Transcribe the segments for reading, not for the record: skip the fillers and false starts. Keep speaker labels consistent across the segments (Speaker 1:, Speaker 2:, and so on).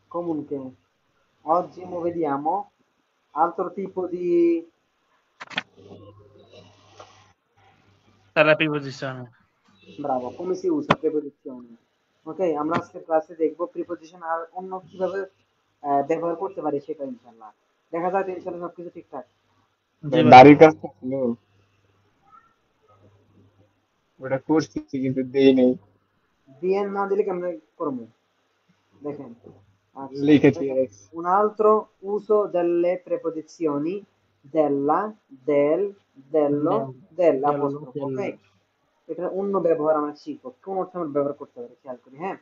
Speaker 1: Comunque, oggi vediamo altro tipo di...
Speaker 2: তারা preposition.
Speaker 1: Bravo, come si usa preposizione? Ok, আমরা আজকে ক্লাসে দেখবো প্রিপোজিশন আর অন্য কিভাবে ব্যবহার করতে পারি সেটা ইনশাল্লাহ। দেখা যায় তো ইনশাল্লাহ সবকিছু ঠিকঠাক।
Speaker 2: জি ভাই।
Speaker 3: বাড়ির কাজটা ছিল, ওটা করছি কিন্তু দেই নেই।
Speaker 1: দিয়ে না দিলে কেমন করবো দেখেন। আচ্ছা
Speaker 3: লিখেছি
Speaker 1: দেখেন,
Speaker 3: x.
Speaker 1: un altro uso delle preposizioni della, del, dello,
Speaker 2: Delo
Speaker 1: dell'apostrofo, ok?
Speaker 2: Delo.
Speaker 1: এটা অন্য ব্যবহার আমরা শিখবো, কোন অর্থে আমরা ব্যবহার করতে পারি খেয়াল করি, হ্যাঁ।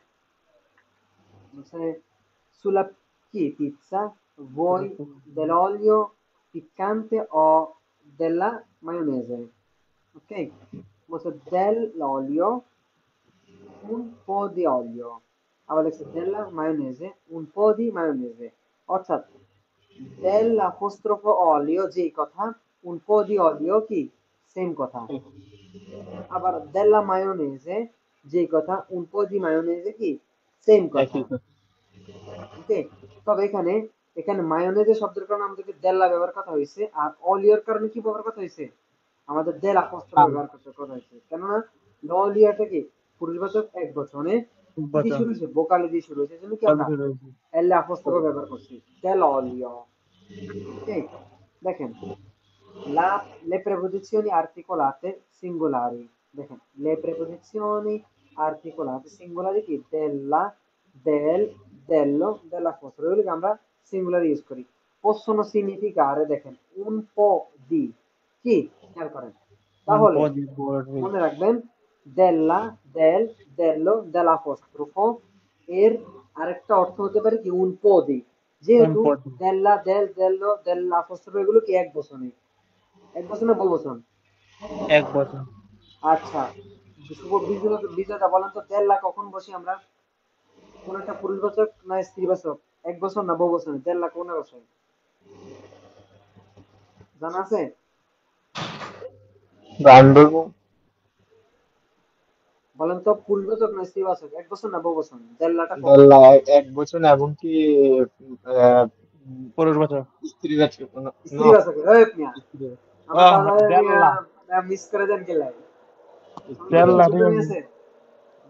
Speaker 1: Sulla pizza vuoi dell'olio piccante o della maionese? Ok? Basta dell'olio, un po' di olio. আবার লিখছে della maionese, un po' di maionese। অর্থাৎ dell'apostrofo olio যেই কথা, un po' di olio কি সেম কথা। আবার della maionese যেই কথা, un po' di maionese কি সেম কথা।
Speaker 3: একই কথা।
Speaker 1: ওকে, তবে এখানে এখানে মায়োনেজের শব্দের কারণে আমাদেরকে দেল্লা ব্যবহার কথা হয়েছে, আর অলিওর কারণে কি ব্যবহার কথা হয়েছে, আমাদের দেল আপস্ত্র
Speaker 3: আম,
Speaker 1: ব্যবহার করতে কথা হয়েছে। কেননা ললিয়াটা কি পুরুষবাচক এক বচনে কি দিয়ে
Speaker 2: বচন।
Speaker 1: শুরু হয়েছে, বোকালে দিয়ে শুরু হয়েছে, জন্য কি আমরা
Speaker 2: অলরেডি রয়েছে।
Speaker 1: এল আপস্ত্র ব্যবহার করছি, দেল অলিও। ওকে, দেখেন le preposizioni articolate singolari, দেখেন le preposizioni articolate singolari কি della, del, dello, dell'apostolo, এগুলোকে আমরা সিঙ্গুলার ইউজ করি। possono significare দেখেন un po' di কি, খেয়াল করেন
Speaker 2: un
Speaker 1: তাহলে
Speaker 2: po' di bordi,
Speaker 1: মনে রাখবেন della, del, dello, dell'apostrofo এর আরেকটা অর্থ হতে পারে কি un po' di,
Speaker 2: un
Speaker 1: যেহেতু
Speaker 2: po' di,
Speaker 1: della, del, dello, dell'apostrofo এগুলো কি এক বচনে, এক বচনে বহু বচন।
Speaker 2: এক বছর।
Speaker 1: আচ্ছা, শুভ বিজয়টা বলেন তো দেড়লা কখন বসি আমরা, কোন একটা পুরুষবাচক না স্ত্রীবাচক, এক বছর না বহু বছর, দেড়লা কোন বছর জানা আছে?
Speaker 3: গান বলবো।
Speaker 1: বলেন তো পুরুষবাচক না স্ত্রীবাচক, এক বছর না বহু বছর, দেড়লাটা কখন?
Speaker 3: ধরলা এক বছর এমনকি আহ,
Speaker 2: পুরুষ বছর।
Speaker 3: স্ত্রীবাচক না,
Speaker 1: স্ত্রীবাচক, এই মিয়া
Speaker 3: স্ত্রী-
Speaker 1: আমরা তাহলে
Speaker 2: দেড়লা।
Speaker 1: মিস করে দেন গেলাই, আমাদের কোনো
Speaker 2: দেড়লা ঠিক
Speaker 1: শুধু
Speaker 2: আছে।
Speaker 1: আছে।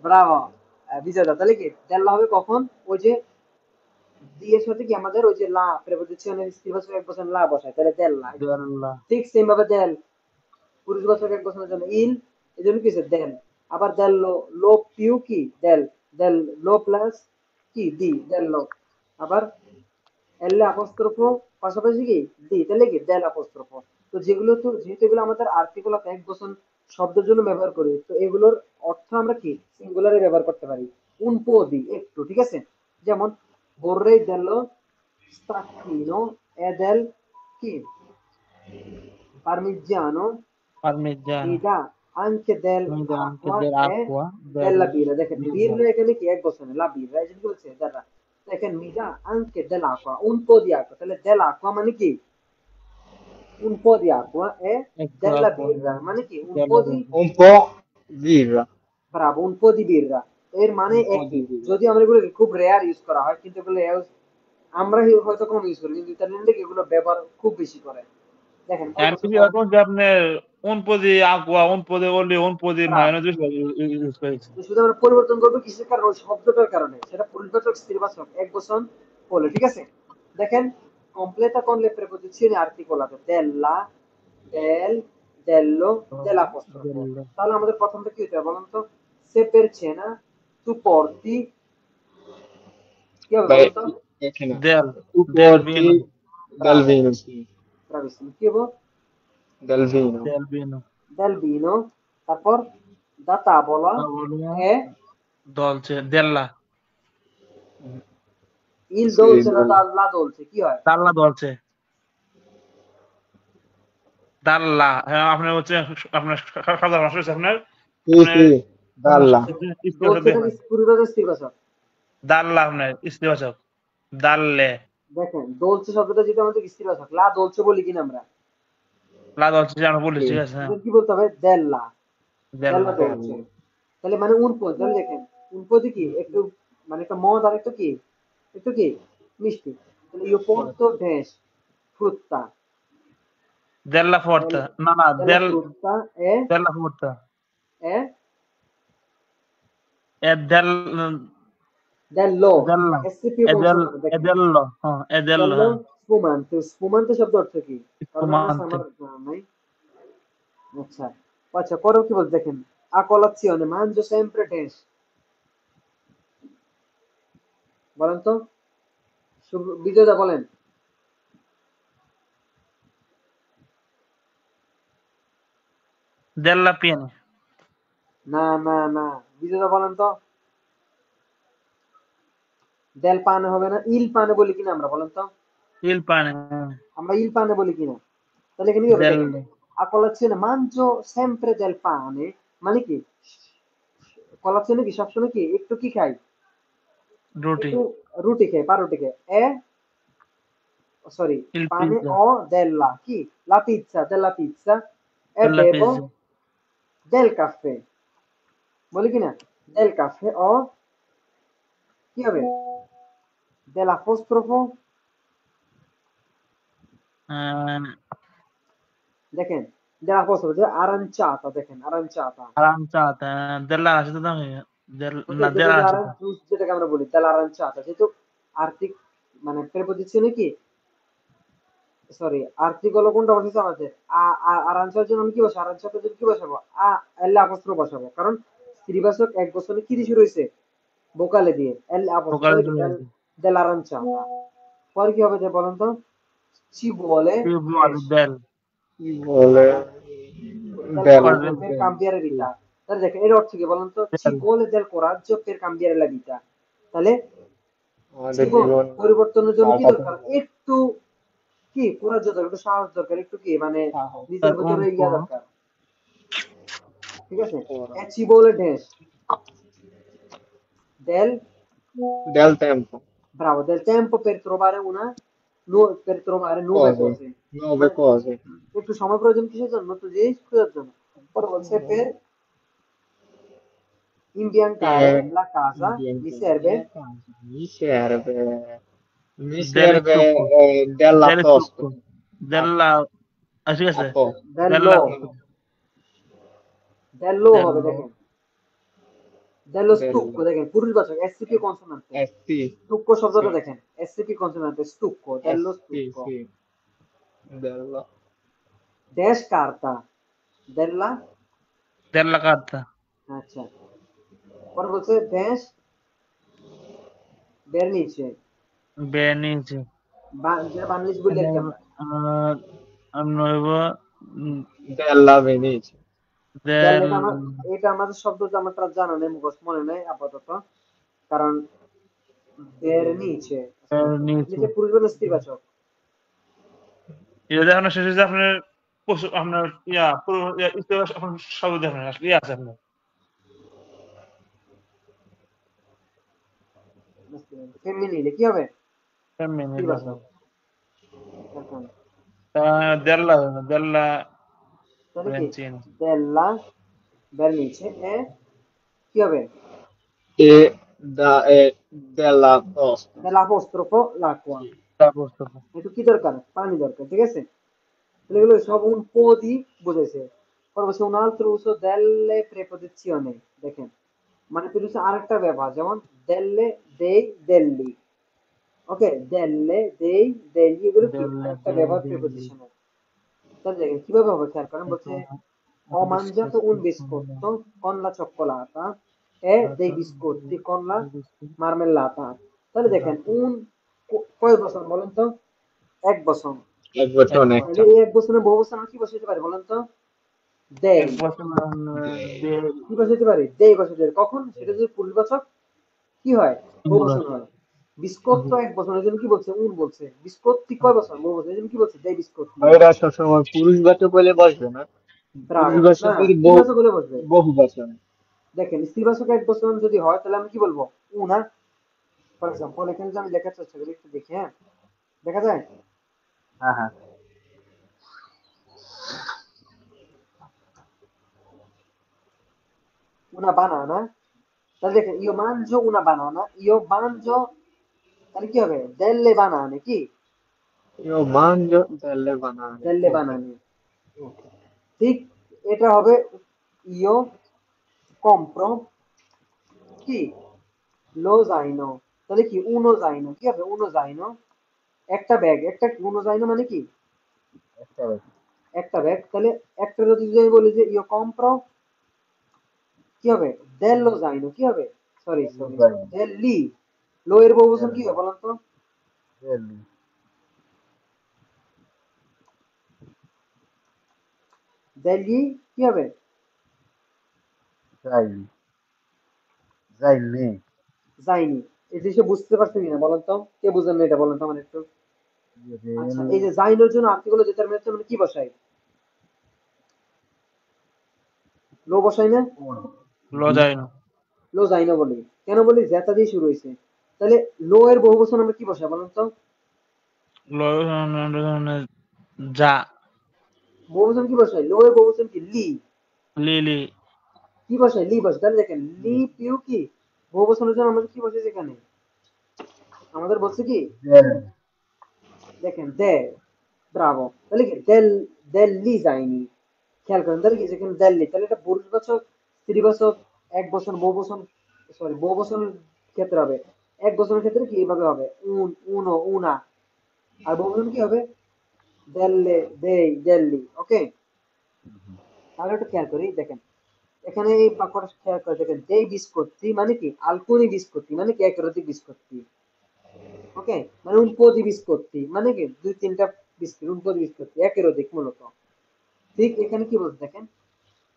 Speaker 1: ব্রাভো বিজয় দা, তাহলে কি দেড়লা হবে কখন, ওই যে দিয়ে সাথে কি আমাদের ওই যে লা প্রেপোজিশনের স্ত্রীবাচক এক বছর লা বসায়, তাহলে দেড়লা।
Speaker 2: দেড়লা।
Speaker 1: ঠিক সেম ভাবে দেল পুরুষবাচক এক বছরের জন্য ইল, এই জন্য কি হচ্ছে দেল। আবার দেল লো, লো পিউ কি দেল, দেল লো প্লাস কি দি, দেল লো। আবার এল আপস্ত্রফ পাশাপাশি কি দি, তাহলে কি দেল আপস্ত্রফ। তো যেগুলো তো যেহেতু এগুলো আমাদের আর্টিকেল অফ এক বছর শব্দের জন্য ব্যবহার করি, তো এগুলোর অর্থ আমরা কি সিঙ্গুলারে ব্যবহার করতে পারি, উন পো দি একটু, ঠিক আছে। যেমন vorrei dello stracchino e del কি parmigiano,
Speaker 2: পারমিজান।
Speaker 1: mi dà anche
Speaker 2: anche
Speaker 1: dell'acqua e
Speaker 2: dell'acqua,
Speaker 1: della birra, দেখেন
Speaker 2: birra,
Speaker 1: birra এখানে কি এক বছরে লা birra, এই জন্য কি বলছে দাদা, দেখেন mi dà anche dell'acqua, un po' di acqua, তাহলে dell'acqua মানে কি un po' di acqua e
Speaker 2: একটু
Speaker 1: della
Speaker 2: acqua,
Speaker 1: birra মানে কি un po'
Speaker 2: della
Speaker 1: di,
Speaker 2: birra,
Speaker 3: un po' birra,
Speaker 1: bravo, un po' di birra, এর মানে
Speaker 3: un po' di
Speaker 1: একই।
Speaker 3: birra।
Speaker 1: যদি আমরা এগুলো খুব রেয়ার ইউজ করা হয়, কিন্তু এগুলো আমরা হয়তো কম ইউজ করি, কিন্তু ইতালিয়ানরা এগুলো ব্যবহার খুব বেশি করে। দেখেন কয়
Speaker 2: আমি
Speaker 1: বছর
Speaker 2: কি
Speaker 1: পর,
Speaker 2: এখন যে আপনার un po' di acqua, un po' di olio, un po' di
Speaker 1: bravo,
Speaker 2: maionese use করেছি।
Speaker 1: তো শুধু আমরা পরিবর্তন করবো কিসের কারণে, ওই শব্দটার কারণে, সেটা পুরুষবাচক স্ত্রীবাচক এক বচন হলো, ঠিক আছে। দেখেন completa con le preposizioni articolate della, del, dello, dell'apostrofo।
Speaker 2: del,
Speaker 1: তাহলে আমাদের প্রথমটা কি হতে হবে বলুন তো, se per cena tu porti, কি হবে
Speaker 3: Beh,
Speaker 1: বলুন তো,
Speaker 3: এখানে
Speaker 2: del,
Speaker 3: tu
Speaker 2: del
Speaker 3: porti
Speaker 2: vino,
Speaker 3: del
Speaker 1: bravo,
Speaker 3: vino, sì,
Speaker 1: bravissimo, কি হবো,
Speaker 3: del vino,
Speaker 2: del vino,
Speaker 1: del vino, তারপর da tavola
Speaker 2: tavola,
Speaker 1: e
Speaker 2: dolce, della,
Speaker 1: il
Speaker 3: sì,
Speaker 1: dolce, la dolce কি হয়,
Speaker 2: dalla dolce, dalla, হ্যাঁ আপনার হচ্ছে আপনার খাওয়া দাওয়া হচ্ছে আপনার
Speaker 3: sì,
Speaker 2: আপনার
Speaker 3: sì, dalla,
Speaker 2: ইস্তিবাচক
Speaker 1: dolce
Speaker 2: দিয়ে
Speaker 1: টা কি
Speaker 2: হয়।
Speaker 1: পুরুষবাচক স্ত্রীবাচক,
Speaker 2: দাল্লা আপনার ইস্তিবাচক, দাল্লে,
Speaker 1: দেখেন দোলছে শব্দটা যেটা আমাদের ইস্তিবাচক, লা দোলছে বলি কিনা আমরা,
Speaker 2: লা দলছে যে আমরা বলি
Speaker 3: sì,
Speaker 2: ঠিক আছে হ্যাঁ।
Speaker 1: আমাদের কি বলতে হবে দেল্লা, দেল্লা
Speaker 2: দেল্লা,
Speaker 1: দোলছে।
Speaker 3: dalla,
Speaker 1: তাহলে মানে উনপো, তাহলে দেখেন উনপোতে কি একটু মানে একটা মদ আর একটা কি একটু কি মিষ্টি। তাহলে io porto dash frutta,
Speaker 2: della
Speaker 1: del-
Speaker 2: forza, no, no,
Speaker 1: della frutta
Speaker 2: della forza,
Speaker 1: è
Speaker 2: è del,
Speaker 1: dello,
Speaker 2: della,
Speaker 1: S più consonante,
Speaker 2: è
Speaker 1: দেখেন
Speaker 2: dello, è
Speaker 1: dello
Speaker 2: del
Speaker 1: sfumante, sfumante শব্দ অর্থ কি? কারণ আমার
Speaker 2: spumante,
Speaker 1: আমার জানা নাই। আচ্ছা আচ্ছা, পরেও কি বলতে দেখেন, a colazione mangio sempre dash, বলেন তো, বিজয়দা বলেন।
Speaker 2: della piena,
Speaker 1: না না না, বিজয়দা বলেন তো। দেল পানে হবে না, ইল পানে বলি কিনা আমরা, বলেন তো।
Speaker 2: il pane,
Speaker 1: আমরা ইল পানে বলি কিনা? তাহলে এখানে কি হবে দেখেন,
Speaker 2: del,
Speaker 1: a colazione mangio sempre del pane, মানে কি কলাচ্ছনে কি সবসময় কি একটু কি খাই,
Speaker 2: roti,
Speaker 1: একটু রুটি খাই, পাউরুটি খাই। Sorry,
Speaker 2: il
Speaker 1: pane
Speaker 2: pizza,
Speaker 1: o della কি la pizza, della pizza e
Speaker 2: della
Speaker 1: bevo
Speaker 2: pizza,
Speaker 1: del caffè, বলি কিনা del caffè o কি হবে dell'apostrofo,
Speaker 2: eh,
Speaker 1: দেখেন dell'apostrofo যে aranciata, দেখেন aranciata,
Speaker 2: aranciata, dell'arancia,
Speaker 1: ওকে,
Speaker 2: no,
Speaker 1: যেটা
Speaker 2: dell'arancia,
Speaker 1: অরেঞ্জ জুস যেটাকে আমরা বলি dell'aranciata, যেহেতু আর্টিক মানে প্রেপোজিশনে কি সরি আর্টিক হলো কোনটা বসেছে আমাদের আরাঞ্চার জন্য আমি কি বসাবো, আরাঞ্চাটার জন্য কি বসাবো, এল আপস্ট্রফ বসাবো, কারণ স্ত্রীবাচক এক বছরে কি দিয়ে শুরু হয়েছে, ভোকালে দিয়ে এল আপস্ট্রফ,
Speaker 2: vocale
Speaker 1: তাহলে কি
Speaker 2: inglese,
Speaker 1: দেল আরাঞ্চাতা। পরে কি হবে যে বলেন তো, চি বলে
Speaker 2: più
Speaker 1: dash,
Speaker 2: vuole del,
Speaker 3: Chi vuole
Speaker 1: del
Speaker 3: del
Speaker 1: coraggio per cambiare
Speaker 3: sì.
Speaker 1: vita, তাহলে দেখেন এর অর্থ কি বলেন তো, চি
Speaker 2: del,
Speaker 1: বলে del coraggio per cambiare la vita, তাহলে
Speaker 3: আমাদের
Speaker 1: জীবন
Speaker 3: জীবন
Speaker 1: পরিবর্তনের জন্য কি
Speaker 3: পাল্টাতে
Speaker 1: দরকার,
Speaker 3: হবে।
Speaker 1: একটু কি কোরাজ্য দরকার, একটু সাহস দরকার, একটু কি মানে
Speaker 3: সাহস
Speaker 1: নিজের
Speaker 2: un
Speaker 1: ভিতরে ইয়া
Speaker 2: po',
Speaker 1: দরকার, ঠিক আছে।
Speaker 3: করা।
Speaker 1: এচি বলে dash del,
Speaker 3: Del tempo,
Speaker 1: bravo, del tempo per trovare per trovare nuove
Speaker 3: cose,
Speaker 1: cose,
Speaker 3: nuove
Speaker 1: মানে
Speaker 3: cose.
Speaker 1: একটু সময় প্রয়োজন কিসের জন্য, নতুন জিনিস খোঁজার জন্য। পরে বলছে per imbiancare
Speaker 3: Per
Speaker 1: la casa mi
Speaker 3: imbiancare la
Speaker 1: serve
Speaker 3: casa mi serve
Speaker 2: del
Speaker 3: dell'apostrofo.
Speaker 2: trucco, della, sì, sì,
Speaker 3: Appostrofo.
Speaker 1: dello,
Speaker 2: della,
Speaker 1: dello হবে
Speaker 2: dello,
Speaker 1: দেখেন, dello stucco,
Speaker 3: Del,
Speaker 1: দেখেন পুরুষবাচক এসসিপি কনসোনান্টে,
Speaker 3: sì,
Speaker 1: stucco শব্দটা
Speaker 3: sì,
Speaker 1: দেখেন SCP কনসোনান্টে stucco,
Speaker 3: eh
Speaker 1: dello
Speaker 3: sì,
Speaker 1: stucco,
Speaker 3: sì, del,
Speaker 1: dash carta della,
Speaker 2: della carta,
Speaker 1: আচ্ছা, পরে বলছে dash vernice,
Speaker 2: Venice,
Speaker 1: যেটা varnish বলি আর কি আমরা,
Speaker 2: nuovo,
Speaker 3: della Venezia.
Speaker 1: দেল
Speaker 2: del,
Speaker 1: এটা আমাদের শব্দ যে আমার তার জানা নেই, মুখস্থ মনে নেই আপাতত, কারণ vernice,
Speaker 2: Venice,
Speaker 1: নিচে পুরুষবাচক স্ত্রীবাচক,
Speaker 2: এটা দেখানো শেষ হয়েছে আপনার আপনার পুরো ইতিহাস এখন সব দেখানো আছে আপনার
Speaker 1: ফেমিনিলে কি হবে,
Speaker 2: ফেমিনিল আছে
Speaker 1: স্ত্রীবাচক, এখন
Speaker 2: দেল্লা দেল্লা
Speaker 1: তাহলে কি
Speaker 2: ভেন্সিনো
Speaker 1: della vernice e কি হবে,
Speaker 3: Dell'apostolo.
Speaker 1: dell'apostrofo l'acqua,
Speaker 2: তারপর
Speaker 1: একটু কি দরকার, পানি দরকার, ঠিক আছে। তাহলে এগুলো সব un po' di বুঝেছে। পরে বলছে un altro uso delle preposizioni, দেখেন মানে প্রিপোজিশন আরেকটা ব্যবহার, যেমন delle, dei, delli, ওকে, delle, dei, degli, এগুলো কি
Speaker 2: delle
Speaker 1: আরেকটা ব্যবহার
Speaker 2: degli
Speaker 1: প্রিপোজিশনের। তাহলে দেখেন কিভাবে হবে খেয়াল করেন, বলছে ho mangiato un biscotto con la cioccolata e dei biscotti con la marmellata, তাহলে দেখেন un কয় বছর বলেন তো, এক বছর,
Speaker 3: এক বছর
Speaker 2: এক
Speaker 3: একটা
Speaker 1: তাহলে এই এক বছরে বহু বছর আমরা কি বসাইতে পারি বলেন তো, দেই,
Speaker 2: বছর
Speaker 1: কি বসাইতে পারি, দেই বসাইতে পারি, কখন সেটা যদি পূর্ববাচক কি হয়, বহু বছর হয়। বিস্কট তো এক বছর, এই জন্য কি বলছে উন বলছে, বিস্কটটি কয় বছর বহু বছর, এই জন্য কি বলছে দেই বিস্কটটি,
Speaker 3: এটা সবসময় পুরুষবাচক বলে বসবে না,
Speaker 1: ব্রাভো, না
Speaker 3: পুরুষবাচকের
Speaker 1: স্ত্রীবাচক হলে বসবে।
Speaker 3: বহু বচন।
Speaker 1: দেখেন স্ত্রীবাচক এক বছর যদি হয় তাহলে আমি কি বলবো, উনা, ফর এক্সাম্পল এখানে যে আমি লেখার চেষ্টা করি একটু দেখি, হ্যাঁ দেখা যায়,
Speaker 3: হ্যাঁ হ্যাঁ
Speaker 1: una banana, তাহলে দেখেন io mangio una banana, io mangio তাহলে কি হবে দেল্লে বানানে কি
Speaker 3: io mangio delle banane
Speaker 1: দেল্লে
Speaker 3: ok
Speaker 1: বানানে
Speaker 3: ok
Speaker 1: ঠিক এটা হবে ইয়ো কম্প্রো কি লো জাইনো তাহলে কি উনো জাইনো কি হবে উনো জাইনো একটা ব্যাগ একটা উনো জাইনো মানে কি
Speaker 3: esta vez
Speaker 1: একটা ব্যাগ তাহলে একটা যদি আমি বলি যে ইয়ো কম্প্রো কি হবে দেল্লো জাইনো কি হবে সরি
Speaker 3: lo
Speaker 1: সরি
Speaker 3: zaino
Speaker 1: দেল্লি লো এর বহুবচন কি
Speaker 3: del
Speaker 1: হবে বলুন তো
Speaker 3: del
Speaker 1: দেল্লি কি হবে
Speaker 3: zaini zaini
Speaker 1: যায়নি এই জিনিসটা বুঝতে পারছেন কিনা বলেন তো কে বুঝেন না এটা বলেন তো আমার একটু আচ্ছা এই যে জাইনের জন্য আর্টিকেল ডিটারমিনেশন মানে কি বসাই লো বসাই না
Speaker 2: লো যায় না।
Speaker 1: লো জাইনো বলি কেন বলি জেতা দিয়ে শুরু হয়েছে তাহলে লো এর বহুবচন আমরা কি বসাই বলেন তো
Speaker 2: লো যা
Speaker 1: বহুবচন কি বসাই লো এর বহুবচন কি লি
Speaker 2: লিলি
Speaker 1: কি বসাই লি বসাই তাহলে দেখেন লি পিউ কি বহুবচনের জন্য আমাদের কি বসেছে এখানে আমাদের বলছে কি
Speaker 3: del
Speaker 1: দেখেন দে ব্রাভো তাহলে কি দেল দেল্লি যায়নি খেয়াল করেন তাহলে কি যেখানে দেল্লি তাহলে এটা পুরুষবাচক স্ত্রীবাচক এক বছর বহু বছর সরি বহু বছর ক্ষেত্রে হবে এক বছরের ক্ষেত্রে কি এইভাবে হবে উন উনো উনা আর বহু বছর কি হবে দেল্লে দেই দেল্লি ওকে তাহলে একটু খেয়াল করি দেখেন এখানে এই বাক্যটা খেয়াল করে দেখেন দেই বিস্কোত্তি মানে কি আলকুনি বিস্কোত্তি মানে কি একরতি বিস্কোত্তি ওকে মানে un po' di biscotti মানে কি দুই তিনটা biscuit un po' di biscotti একের অধিক মূলত ঠিক এখানে কি বলতে দেখেন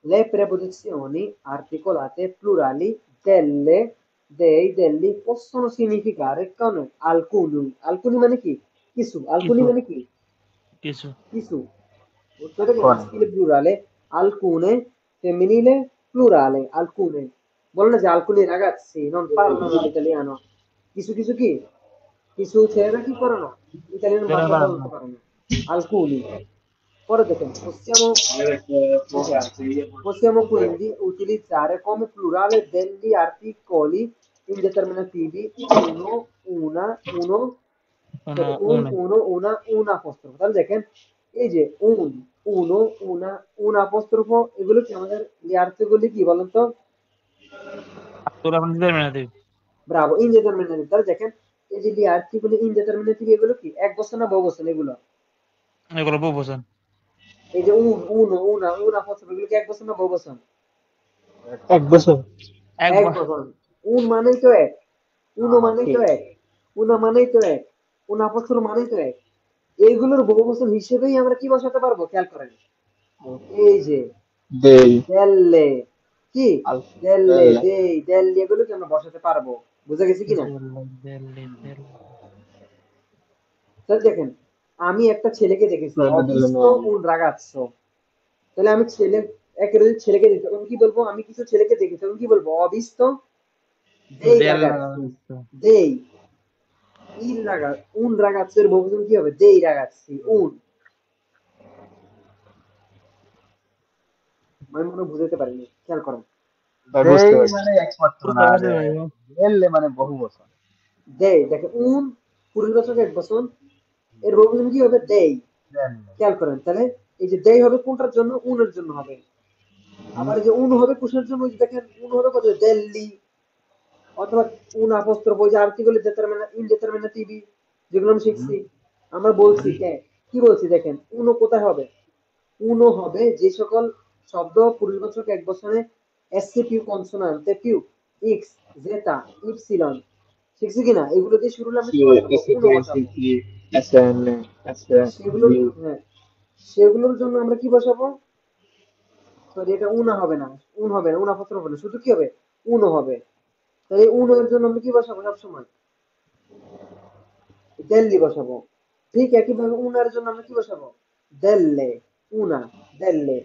Speaker 1: le preposizioni articolate plurali delle dei delli possono significare con alcuni alcuni মানে কি কিছু alcuni
Speaker 2: কিছু
Speaker 1: মানে কি
Speaker 2: কিছু
Speaker 1: কিছু উত্তরটা কি
Speaker 3: con
Speaker 1: maschile plurale alcune femminile plurale alcune বলো না যে alcuni ragazzi non parlano l'italiano কিছু কিছু কি কিছু ছেলেরা কি করে না ইতালিয়ান
Speaker 2: যারা
Speaker 1: ভাষা
Speaker 2: বানানো
Speaker 1: বলতে পারে না alcuni poi দেখেন possiamo quindi utilizzare come plurale degli articoli indeterminativi uno una uno
Speaker 2: কোনো
Speaker 1: sorry,
Speaker 2: নেই
Speaker 1: uno una un apostrofo তাহলে দেখেন এই যে uno una un apostrofo এগুলো কি আমাদের এই আর্টিকেলগুলি কি বলেন তো
Speaker 2: তোরা আপনি দিতে পারবেন না দিবি
Speaker 1: ব্রাভো ইনডিটারমিনেটিভ তাহলে দেখেন এই যে এই আর্টিকেল ইনডিটারমিনেটিভ এগুলো কি এক বছর না বহু বছর এগুলো
Speaker 2: এগুলো বহু বছর
Speaker 1: এই যে una apostrofo এগুলো কি এক বছর না বহু বছর
Speaker 3: এক বছর
Speaker 2: এক
Speaker 1: এক বছর মানেই তো এক উনো মানেই
Speaker 3: ওকে
Speaker 1: তো এক উনা মানেই তো এক উনা বছর মানেই তো এক এইগুলোর বহু বছর হিসেবেই আমরা কি বসাতে পারবো খেয়াল করেন এই যে
Speaker 3: dei
Speaker 1: দেল্লে কি
Speaker 3: al
Speaker 1: দেল্লে
Speaker 3: delle
Speaker 1: দেই দেল্লি এগুলো কি আমরা বসাতে পারবো বুঝা গেছে কিনা
Speaker 2: দিল্লি দিল্লি
Speaker 1: তাহলে দেখেন আমি একটা ছেলেকে দেখেছি
Speaker 3: prende delle
Speaker 1: অবিস্ত
Speaker 3: nonni
Speaker 1: উন রাগাচ্ছ তাহলে আমি ছেলে একের যদি ছেলেকে দেখি তখন কি বলবো আমি কিছু ছেলেকে দেখি তখন কি বলবো অবিস্ত দেই
Speaker 2: দেল
Speaker 1: রাগাচ্ছি দেই il ragazzo un ragazzo এর বহুবচন কি হবে dei ragazzi un আমি মনে হয় বুঝাতে পারিনি খেয়াল করেন
Speaker 3: ভাই বুঝতে
Speaker 4: দেই
Speaker 3: পারছি
Speaker 4: মানে একমাত্র
Speaker 2: বুঝতে
Speaker 4: না
Speaker 2: পারছি
Speaker 4: রে
Speaker 2: ভাই
Speaker 4: এলে মানে বহু বছর
Speaker 1: দেই দেখেন un পুরুষবাচক এক বচন এর বহুবচন কি হবে দেই
Speaker 4: দেন
Speaker 1: খেয়াল করেন তাহলে এই যে দেই হবে কোনটার জন্য উনের জন্য হবে আবার এই যে উন হবে কুশের জন্য ওই যে দেখেন উন হবে কত দিল্লি অথবা উন আপস্ত্রফ ওই যে আর্টিকেল ইনডিটারমিনেটিভি যেগুলো আমি শিখছি আমরা বলছি কি বলছি দেখেন উনো কোথায় হবে উনো হবে যে সকল শব্দ পুরুষবাচক এক বছরে এসসি পিউ কনসোনান্টে পিউ ইক্স জেটা ইপসিলন শিখছি কিনা এগুলো দিয়ে শুরু হলে আমরা
Speaker 3: sì
Speaker 1: কি বসাবো উনো বসাবো
Speaker 3: SPT SN SN
Speaker 1: সেগুলোর হ্যাঁ সেগুলোর জন্য আমরা কি বসাবো সরি এটা উনা হবে না উন হবে না উনা পত্র হবে না শুধু কি হবে উনো হবে তাই উনো এর জন্য আমরা কি বসাবো সবসময় দেল্লি বসাবো ঠিক একইভাবে উনার জন্য আমরা কি বসাবো দেল্লে উনা দেল্লে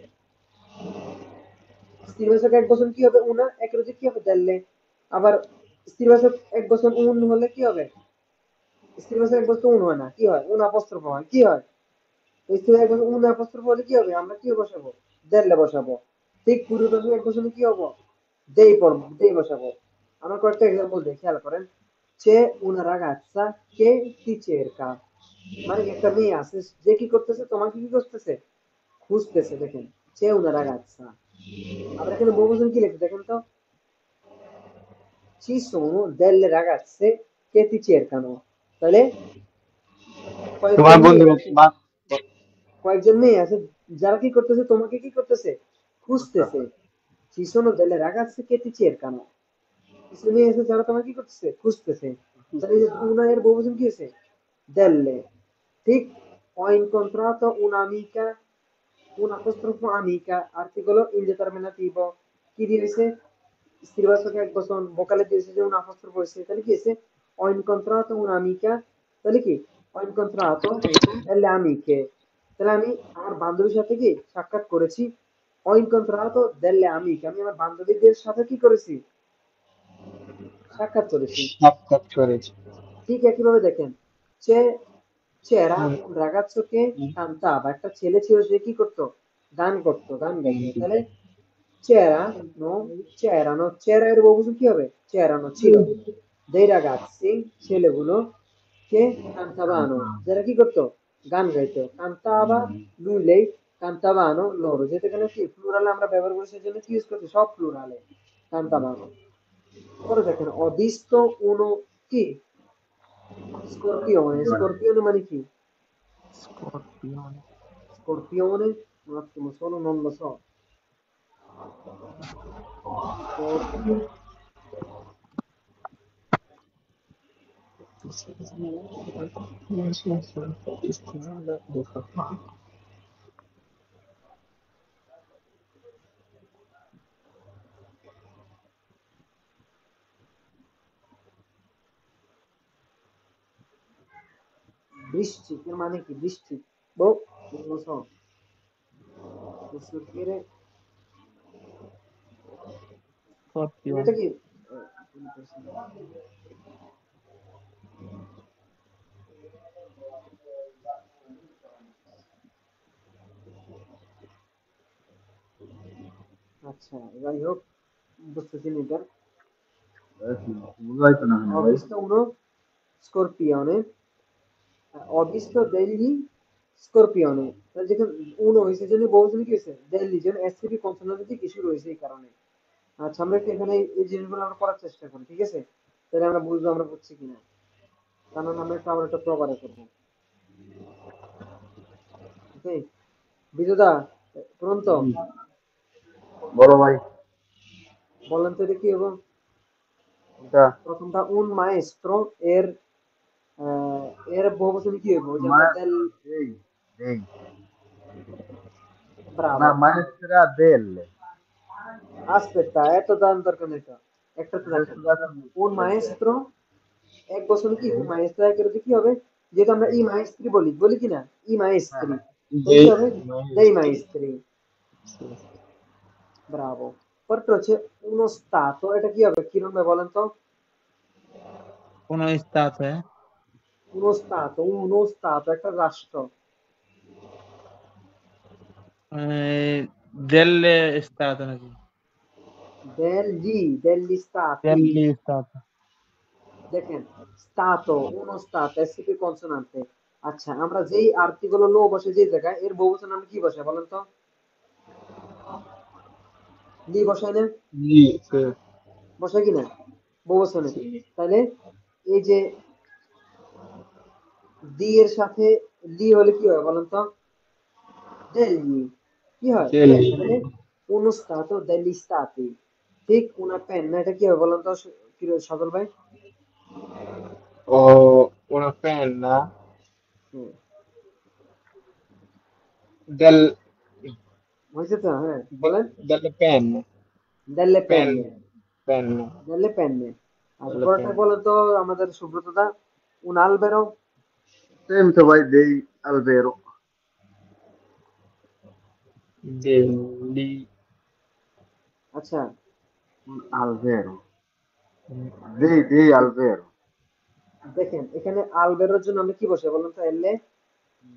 Speaker 1: স্ত্রীবাচক এক বছর কি হবে উনা একের অধিক কি হবে দেল্লে আবার স্ত্রীবাচক এক বছর উন হলে কি হবে স্ত্রীবাচক এক বছর উন হয় না কি হয় উন অপস্ত্রফ হয় কি হয় স্ত্রী এক বছর উন অপস্ত্রফ হলে কি হবে আমরা কি বসাবো দেল্লে বসাবো ঠিক পুরুষবাচক এক বছর কি হবো দেই পড়বো দেই বসাবো আমরা কয়েকটা এক্সাম্পল দিই খেয়াল করেন c'è una ragazza che ti cerca মানে কি একটা মেয়ে আছে যে কি করতেছে তোমাকে কি করতেছে খুঁজতেছে দেখেন c'è una ragazza আবার এখানে বহুবচন কি লিখে দেখেন তো ci sono delle ragazze che ti cercano তাহলে
Speaker 3: তোমার
Speaker 1: কয়েকজন মেয়ে
Speaker 3: বন্ধুরা
Speaker 1: আছে কয়েকজন মেয়ে আছে যারা কি করতেছে তোমাকে কি করতেছে খুঁজতেছে ci sono delle ragazze che ti cercano কিছু মেয়ে আছে যারা তোমাকে কি করতেছে খুঁজতেছে তাহলে এই যে una এর বহুবচন কি আছে delle ঠিক ho incontrato un'amica un apostrofo amica articolo indeterminativo কি দিয়েছে স্ত্রীবাচক এক বচন ভোকালে দিয়েছে যে un apostrofo হয়েছে তাহলে কি আছে ho incontrato un'amica তাহলে কি ho incontrato delle amiche তাহলে আমি আমার বান্ধবীর সাথে কি সাক্ষাৎ করেছি ho incontrato delle amiche আমি আমার বান্ধবীদের সাথে কি করেছি সাক্ষাৎ করেছি
Speaker 3: সাক্ষাৎ করেছে।
Speaker 1: ঠিক একইভাবে দেখেন c'è c'era
Speaker 3: হুম,
Speaker 1: un ragazzo che cantava একটা ছেলে ছিল যে কি করতো গান করতো গান গাইতো তাহলে c'era এর বহুবচন কি হবে c'erano ছিল dei ragazzi ছেলেগুলো che cantavano যারা কি করতো গান গাইতো cantava lui lei cantavano loro যেটা এখানে কি প্লুরালে আমরা ব্যবহার করি সেজন্য কি ইউজ করছি সব প্লুরালে cantavano পরে দেখেন ho visto uno কি scorpione scorpione মানে কি
Speaker 4: Scorpion
Speaker 1: scorpione un attimo solo non lo so Scor- বৃশ্চিক এর মানে কি বৃশ্চিক boh non lo so posso dire
Speaker 4: Scorpion
Speaker 1: এটা কি আচ্ছা যাই হোক বুঝতেছি না এটা
Speaker 3: বুঝাইতো না কেন
Speaker 1: ho
Speaker 3: ভাই?
Speaker 1: visto uno scorpione ho visto degli scorpione তাহলে যেখানে uno হয়েছে জন্য বহুজন কি হয়েছে degli জন্য এসসিপি কনসোনেন্ট দিয়ে কি শুরু হয়েছে এই কারণে আচ্ছা আমরা একটু এখানে এই জিনিসগুলো আমরা করার চেষ্টা করি ঠিক আছে তাহলে আমরা বুঝবো আমরা বুঝছি কিনা কারণ আমরা একটু আবার একটা প্রবারে করবো ওকে বিজুদা পড়ন্ত
Speaker 3: বড় ভাই,
Speaker 1: বলেন তো এটা কি এবং
Speaker 3: এটা
Speaker 1: প্রথমটা un maestro এর আহ, এর বহুবচন কি হইব ওই যে আমরা
Speaker 3: মা-
Speaker 1: del
Speaker 3: এই এই
Speaker 1: bravo
Speaker 3: না maestra del
Speaker 1: aspetta এত দান দরকার নেই তো একটা তো দেখেন un maestro এক বছর কি un maestro এর কি হবে যেটা আমরা i maestri বলি বলি কি না i maestri তাহলে
Speaker 3: যে
Speaker 1: কি হবে dei maestri bravo পরটা হচ্ছে uno stato এটা কি হবে কিরণ ভাই বলেন তো
Speaker 2: কোন স্থাতে
Speaker 1: uno stato একটা রাষ্ট্র
Speaker 2: দেলে স্থাতে নাকি
Speaker 1: degli stati
Speaker 2: দেল্লি স্থাতে
Speaker 1: দেখেন stato uno stato এসসিপি কনসোনান্টে আচ্ছা আমরা যেই আর্টিকেল লো বসে যেই জায়গায় এর বহুবচন আমরা কি বসে বলেন তো লি বসাই না
Speaker 3: জি সে
Speaker 1: বসাই কিনা বহুবচনে তাহলে এই যে দি এর সাথে লি হলে কি হয় বলেন তো degli কি হয়
Speaker 3: del
Speaker 1: তাহলে uno stato degli stati ঠিক una penna এটা কি হবে বলেন তো কি সদর ভাই
Speaker 3: o una penna
Speaker 1: হুম,
Speaker 3: del
Speaker 1: হয়েছে তো হ্যাঁ বলেন
Speaker 3: delle penne
Speaker 1: delle
Speaker 3: penne
Speaker 1: penne
Speaker 3: penne
Speaker 1: delle penne আচ্ছা
Speaker 3: delle
Speaker 1: পরেরটা
Speaker 3: penne
Speaker 1: বলেন তো আমাদের সুব্রত দা un albero
Speaker 3: sempre vai dei albero degli
Speaker 1: আচ্ছা
Speaker 3: albero dei albero
Speaker 1: দেখেন এখানে আলবেরোর জন্য আমরা কি বসে বলেন তো এলে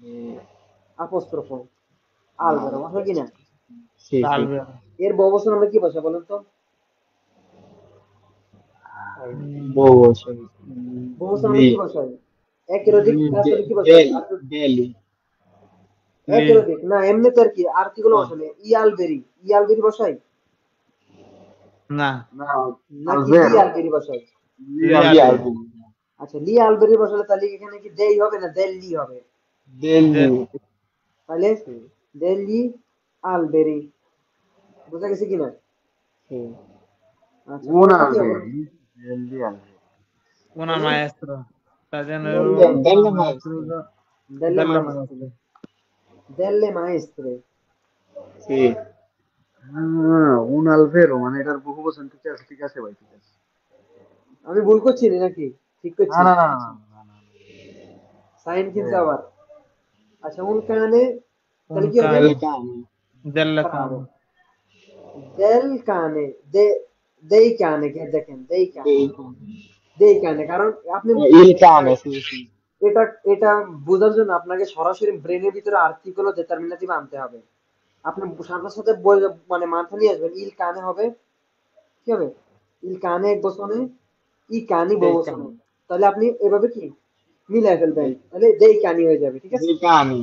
Speaker 3: Eh,
Speaker 1: apóstrofo আলবেরো
Speaker 3: no,
Speaker 1: বসে কিনা
Speaker 3: sì, sì.
Speaker 2: আলবে
Speaker 1: এর বহুবচন আমরা কি বসে বলেন তো
Speaker 3: আর বউ বসে
Speaker 1: বহুবচন হলে
Speaker 3: লি
Speaker 1: কি বসাই? একের অধিক প্লাস হলে কি বসাই?
Speaker 3: ডেলি
Speaker 1: আর
Speaker 3: ডেলি
Speaker 2: লি
Speaker 1: একের অধিক না, এমনিতে আর কি, আর কি গুলো বসালে? ইয়ালবেরি, ইয়ালবেরি বসাই
Speaker 2: না
Speaker 3: না
Speaker 1: নাকি লি
Speaker 3: আলভেরো
Speaker 1: আলবেরি বসাই?
Speaker 3: লি
Speaker 2: লি
Speaker 3: আলভেরো
Speaker 2: আলবে
Speaker 1: আচ্ছা, লি আলবেরি বসালে তাহলে এখানে কি দেই হবে না দেল লি হবে?
Speaker 3: ডেলি
Speaker 2: জেল
Speaker 1: তাহলে দেল লি আলবেরি, বুঝা গেছে কিনা? আচ্ছা,
Speaker 3: una
Speaker 1: পরেরটা কি হবে?
Speaker 3: alberi degli alberi
Speaker 2: una
Speaker 1: বলুন।
Speaker 2: maestro
Speaker 1: Delle,
Speaker 2: una
Speaker 3: delle
Speaker 2: maestro
Speaker 3: maestre
Speaker 1: delle
Speaker 2: delle
Speaker 1: maestre,
Speaker 2: maestre
Speaker 1: delle maestre,
Speaker 3: sì un albero মানে এটার বহু বচন ঠিক আছে ভাই ঠিক আছে
Speaker 1: আমি ভুল করছি না নাকি ঠিক
Speaker 3: না
Speaker 1: করছি?
Speaker 3: না না না না না
Speaker 1: সাইন কিন্তু
Speaker 3: না
Speaker 1: আবার। আচ্ছা, un cane, তাহলে
Speaker 2: un
Speaker 1: কি হবে?
Speaker 3: delle
Speaker 2: cane
Speaker 3: cane
Speaker 2: delle
Speaker 1: Bravo.
Speaker 2: cane
Speaker 1: del cane, dei cane, কে দেখেন দেই কানে,
Speaker 3: dei cani
Speaker 1: দেই কানে, কারণ আপনি
Speaker 3: il cane sì sì
Speaker 1: এটা এটা বোঝার জন্য আপনাকে সরাসরি ব্রেনের ভিতরে আর্টিকেল ও ডিটারমিনেটিভ আনতে হবে। আপনি সাথে সাথে মানে মাথা নিয়ে আসবেন, ইল কানে হবে, কি হবে? ইল কানে এক বচনে, ই কানি বহু
Speaker 3: dei
Speaker 1: বচনে।
Speaker 3: cani
Speaker 1: তাহলে আপনি এভাবে কি মিলাই ফেলবেন,
Speaker 3: dei,
Speaker 1: তাহলে দেই কানি হয়ে যাবে, ঠিক আছে?
Speaker 3: dei cani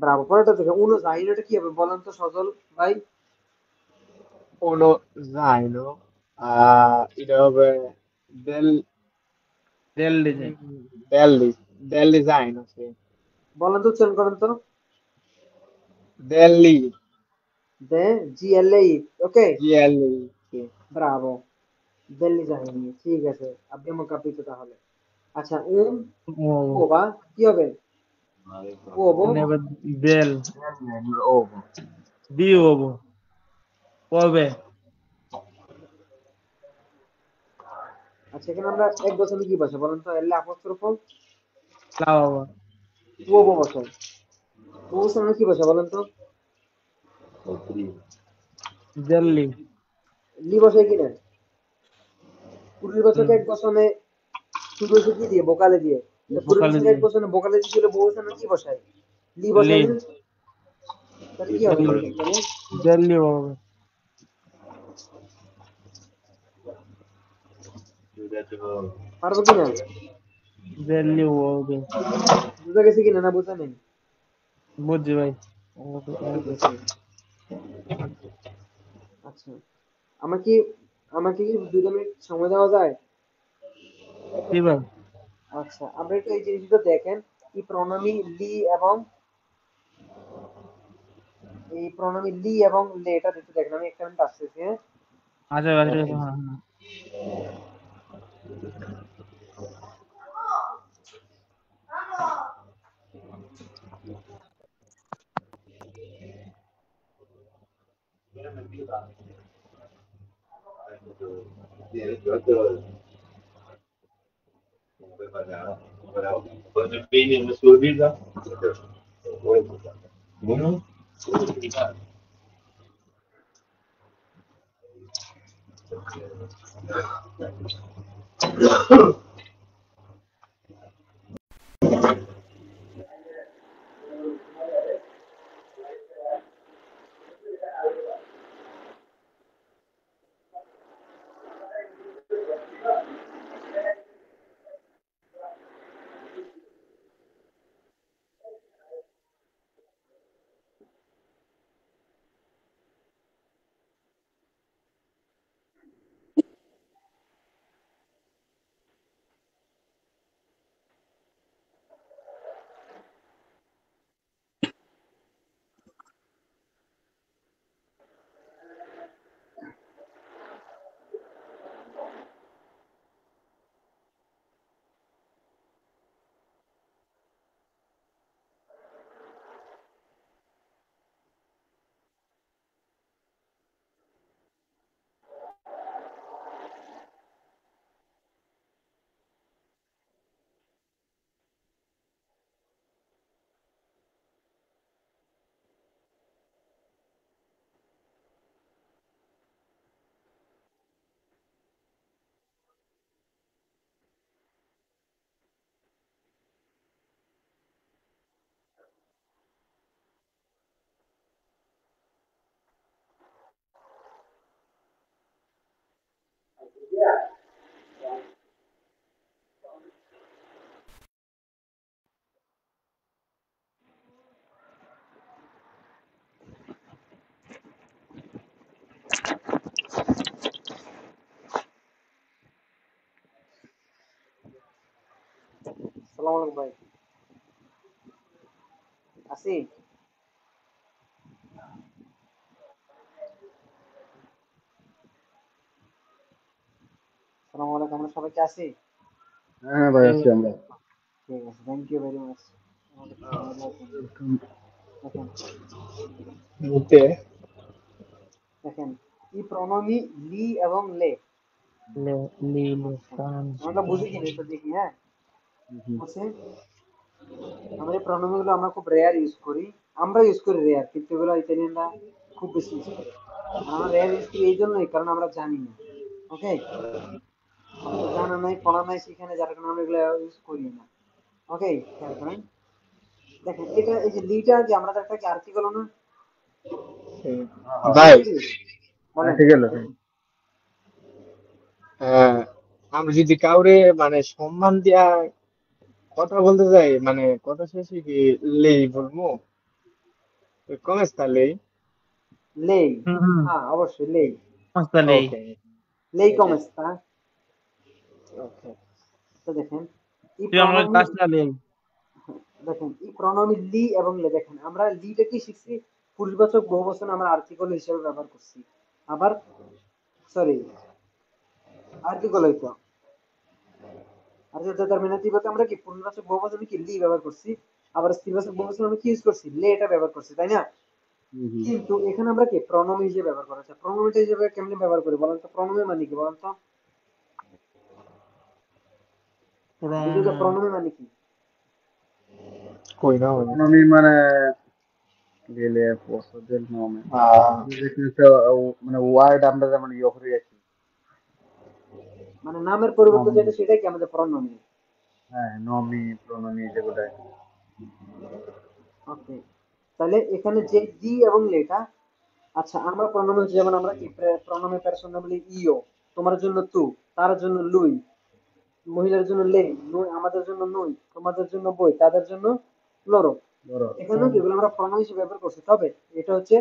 Speaker 1: Bravo. পরেরটা থেকে উনো জাইনোটা কি হবে বলেন তো সজল ভাই?
Speaker 3: uno zaino এটা হবে del
Speaker 2: del disegno
Speaker 3: del zaino sì
Speaker 1: বলেন তো, উচ্চারণ করেন তো।
Speaker 3: delli
Speaker 1: দে জি এল ই, ওকে,
Speaker 3: GLI sì
Speaker 1: ব্রাভো। দিল্লি যায়নি, ঠিক আছে, abbiamo capito তাহলে। আচ্ছা,
Speaker 2: uovo
Speaker 1: ওবা কি হবে? ওবো।
Speaker 2: ne va del
Speaker 3: ovo
Speaker 2: di uovo ove
Speaker 1: আচ্ছা, এখানে আমরা এক বছরে কি বসে বলেন তো, এলে আপস্ট্রোফ
Speaker 2: la uova
Speaker 1: ওবো বসাই, ওবো সামনে কি বসে বলেন তো?
Speaker 2: delli
Speaker 1: লি বসাই কিনা? পূর্ববাচক এক বচনে শুরু হয়েছে কি দিয়ে? বোকালে দিয়ে। তা
Speaker 2: vocale
Speaker 1: পূর্ববাচক এক
Speaker 2: di
Speaker 1: বচনে বোকালে দিয়ে ছিল, বহু বচনে কি বসাই? লি বসাই
Speaker 2: li
Speaker 1: না? তাহলে কি হবে
Speaker 2: delli
Speaker 1: এখানে?
Speaker 2: delli uova
Speaker 1: পারবো কিনা?
Speaker 2: delli uova
Speaker 1: বুঝা গেছে কিনা না বুঝা নেই?
Speaker 2: বুঝছি ভাই ove
Speaker 1: ঠিক
Speaker 2: ove
Speaker 1: আছে। আচ্ছা, আমাকে আমাকে কি 2 মিনিট সময় দেওয়া যায়?
Speaker 2: কি ভাই
Speaker 1: আচ্ছা, আমরা একটু এই জিনিসটা দেখেন, এই প্রণামী লি এবং লে, এটা একটু দেখেন, আমি একটা মিনিট আসতেছি, হ্যাঁ?
Speaker 2: আচ্ছা ভাই ঠিক আছে হ্যাঁ হ্যাঁ
Speaker 1: আসসালামু আলাইকুম ভাই। আছি? আসসালামু আলাইকুম, আমরা সবাই কি আছি?
Speaker 3: হ্যাঁ ভাই আছি আমরা।
Speaker 1: ঠিক আছে, থ্যাংক ইউ ভেরি মাচ আমাদের সময় দেওয়ার জন্য। দেখেন
Speaker 5: ওকে।
Speaker 1: দেখেন ই প্রণমী লি এবং লে।
Speaker 4: Le, li, le,
Speaker 1: আচ্ছা,
Speaker 4: France,
Speaker 1: আমরা বুঝি কিনা একটু দেখি। হ্যাঁ,
Speaker 3: হুম,
Speaker 1: হচ্ছে আমরা এই প্রণমী গুলো আমরা খুব রেয়ার ইউজ করি। আমরা ইউজ করি রেয়ার, কিন্তু এগুলো ইতালিয়ানরা খুব বেশি ইউজ করে। আর আমরা রেয়ার ইউজ করি এই জন্যই কারণ আমরা জানি না। ওকে, আমাদের জানা নাই, পড়া নাই, সেখানে যার কারণে আমরা এগুলো ইউজ করি না। ওকে, খেয়াল করেন। দেখেন এটা, এই যে লিটা, যে আমরা তো একটা কি আর্টিকেল না,
Speaker 5: ভাই,
Speaker 1: বুঝতে পেরেছি? বলেন।
Speaker 3: ঠিক আছে।
Speaker 5: আমি যদি কাউরে মানে সম্মান দিয়া কথা বলতে চাই, মানে কথা শেষে কি লেই বলবো? কম está লেই?
Speaker 1: লেই,
Speaker 4: হুম,
Speaker 1: হ্যাঁ অবশ্যই লেই।
Speaker 4: hasta ley.
Speaker 5: ওকে
Speaker 1: লেই
Speaker 5: ওকে
Speaker 1: কমেস্তা।
Speaker 5: ওকে।
Speaker 1: তো দেখেন এই
Speaker 4: তুই আমার
Speaker 1: প্রণমী,
Speaker 4: কাজ না ley.
Speaker 1: দেখেন এই প্রণমী লি এবং লে। দেখেন আমরা লিটা কি শিখছি, পুরুষবাচক বহুবচন আমরা আর্টিকেল হিসেবে ব্যবহার করছি। আবার সরি, আর্টিকেল হইতো, আর যে ডিটারমিনেটিভতে আমরা কি পুরুষবাচক বহুবচনে কি লি ব্যবহার করছি, আবার স্ত্রীবাচক বহুবচনে আমরা কি ইউজ করছি, লে এটা ব্যবহার করছি, তাই না? কিন্তু এখানে আমরা কি প্রণমী হিসেবে ব্যবহার করা হচ্ছে। প্রণমীটা হিসেবে কেমনে ব্যবহার করি বলেন তো? প্রণমী মানে কি বলেন তো? বুঝলি তো
Speaker 4: Pronoun.
Speaker 1: প্রণমী মানে কি?
Speaker 5: কই না মানে
Speaker 3: ইকোনমি মানে গেলে পছন্দের নমে
Speaker 5: আহ
Speaker 3: মানে ওয়ার্ড আমরা যেমন ইয়ে করি আর কি।
Speaker 1: মানে নামের পরিবর্তে
Speaker 3: নমি,
Speaker 1: যেটা, সেটাই কি আমাদের প্রণমী।
Speaker 3: হ্যাঁ নমি প্রণমি যেগুলো।
Speaker 1: ওকে, তাহলে এখানে যে জি এবং লেটা, আচ্ছা আমরা প্রণমী হচ্ছে, যেমন আমরা কি প্রণমী পার্সোনা বলি ইও, তোমার জন্য তু, তার জন্য লুই, মহিলার জন্য লেই, নই আমাদের জন্য নই, তোমাদের জন্য বই, তাদের জন্য লরো।
Speaker 3: ধরো
Speaker 1: এখানেও যেগুলো আমরা প্রণয় হিসেবে ব্যবহার করছি, তবে এটা হচ্ছে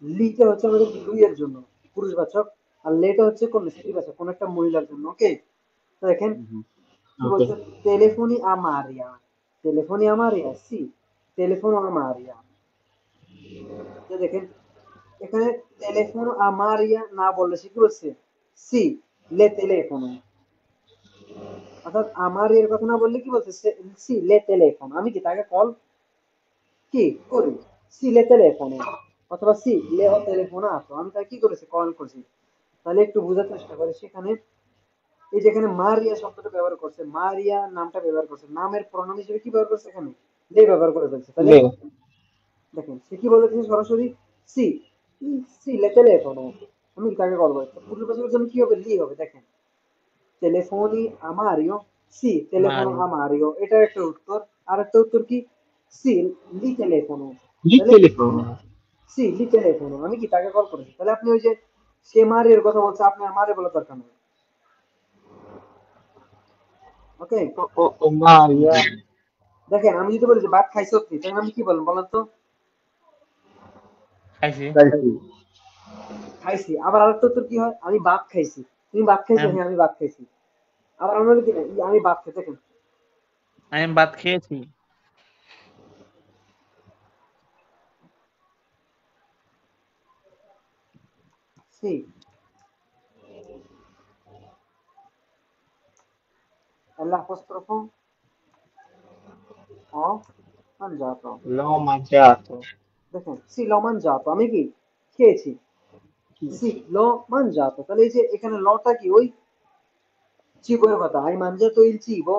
Speaker 1: লিটা হচ্ছে আমাদের লুই এর জন্য পুরুষবাচক, আর লেটা হচ্ছে কোন স্ত্রীবাচক, কোন একটা মহিলার জন্য। ওকে, তো দেখেন কি
Speaker 5: ওকে।
Speaker 1: বলছে, টেলিফোনি আমারিয়া, টেলিফোনি আমারিয়া, সি টেলিফোন আমারিয়া। তো দেখেন এখানে টেলিফোন আমারিয়া না বললে সে কি বলছে, সি লে টেলিফোন, অর্থাৎ আমার এর কথা না বললে কি বলছে, সি লে টেলিফোন, আমি কি তাকে কল কি করি, সি লে টেলিফোন, অথবা সি লে ও টেলিফোন আসো, আমি তাকে কি করেছি, কল করছি। তাহলে একটু বোঝার চেষ্টা করি, সেখানে এই যেখানে মারিয়া শব্দটা ব্যবহার করছে, মারিয়া নামটা ব্যবহার করছে, নামের প্রণাম হিসেবে কি ব্যবহার করছে, এখানে লে ব্যবহার করে ফেলছে। তাহলে
Speaker 5: লে
Speaker 1: দেখেন সে কি বলেছে সরাসরি, সি, সি লে টেলিফোন, আমি তাকে কল করি। পূর্ব বছরের জন্য কি হবে, লি হবে। দেখেন telefoni a Mario, sì, telefono a
Speaker 4: Mario.
Speaker 1: Mario, এটা একটা উত্তর। আর একটা উত্তর কি, সি লি টেলিফোনো,
Speaker 5: লি
Speaker 1: তাহলে
Speaker 5: টেলিফোন।
Speaker 1: সি লি টেলিফোনো, আমি কি তাকে কল করেছি। তাহলে আপনি ওই যে সে মারির কথা বলছে, আপনার মারে বলার দরকার নেই। ওকে,
Speaker 5: ও মারিয়া।
Speaker 1: দেখেন আমি যদি বলি যে ভাত খাইছো কি, তাহলে আমি কি বলবো বলেন তো?
Speaker 4: খাইছি।
Speaker 3: চাইছি।
Speaker 1: খাইছি। আবার আরেকটা উত্তর কি হয়, আমি ভাত খাইছি। তুমি ভাত খাইছো?
Speaker 4: আমি
Speaker 1: হ্যাঁ আমি ভাত খাইছি। আবার আমরা বলি কি না, আমি ভাত খাই। দেখেন
Speaker 4: আমি ভাত খেয়েছি।
Speaker 1: সি l'apostrofo ho mangiato,
Speaker 5: লো mangiato।
Speaker 1: দেখেন সি ল mangiato, আমি কি খেয়েছি, সি ল mangiato। তাহলে এই যে এখানে লটা কি, ওই cibo এর কথা, hai mangiato il cibo,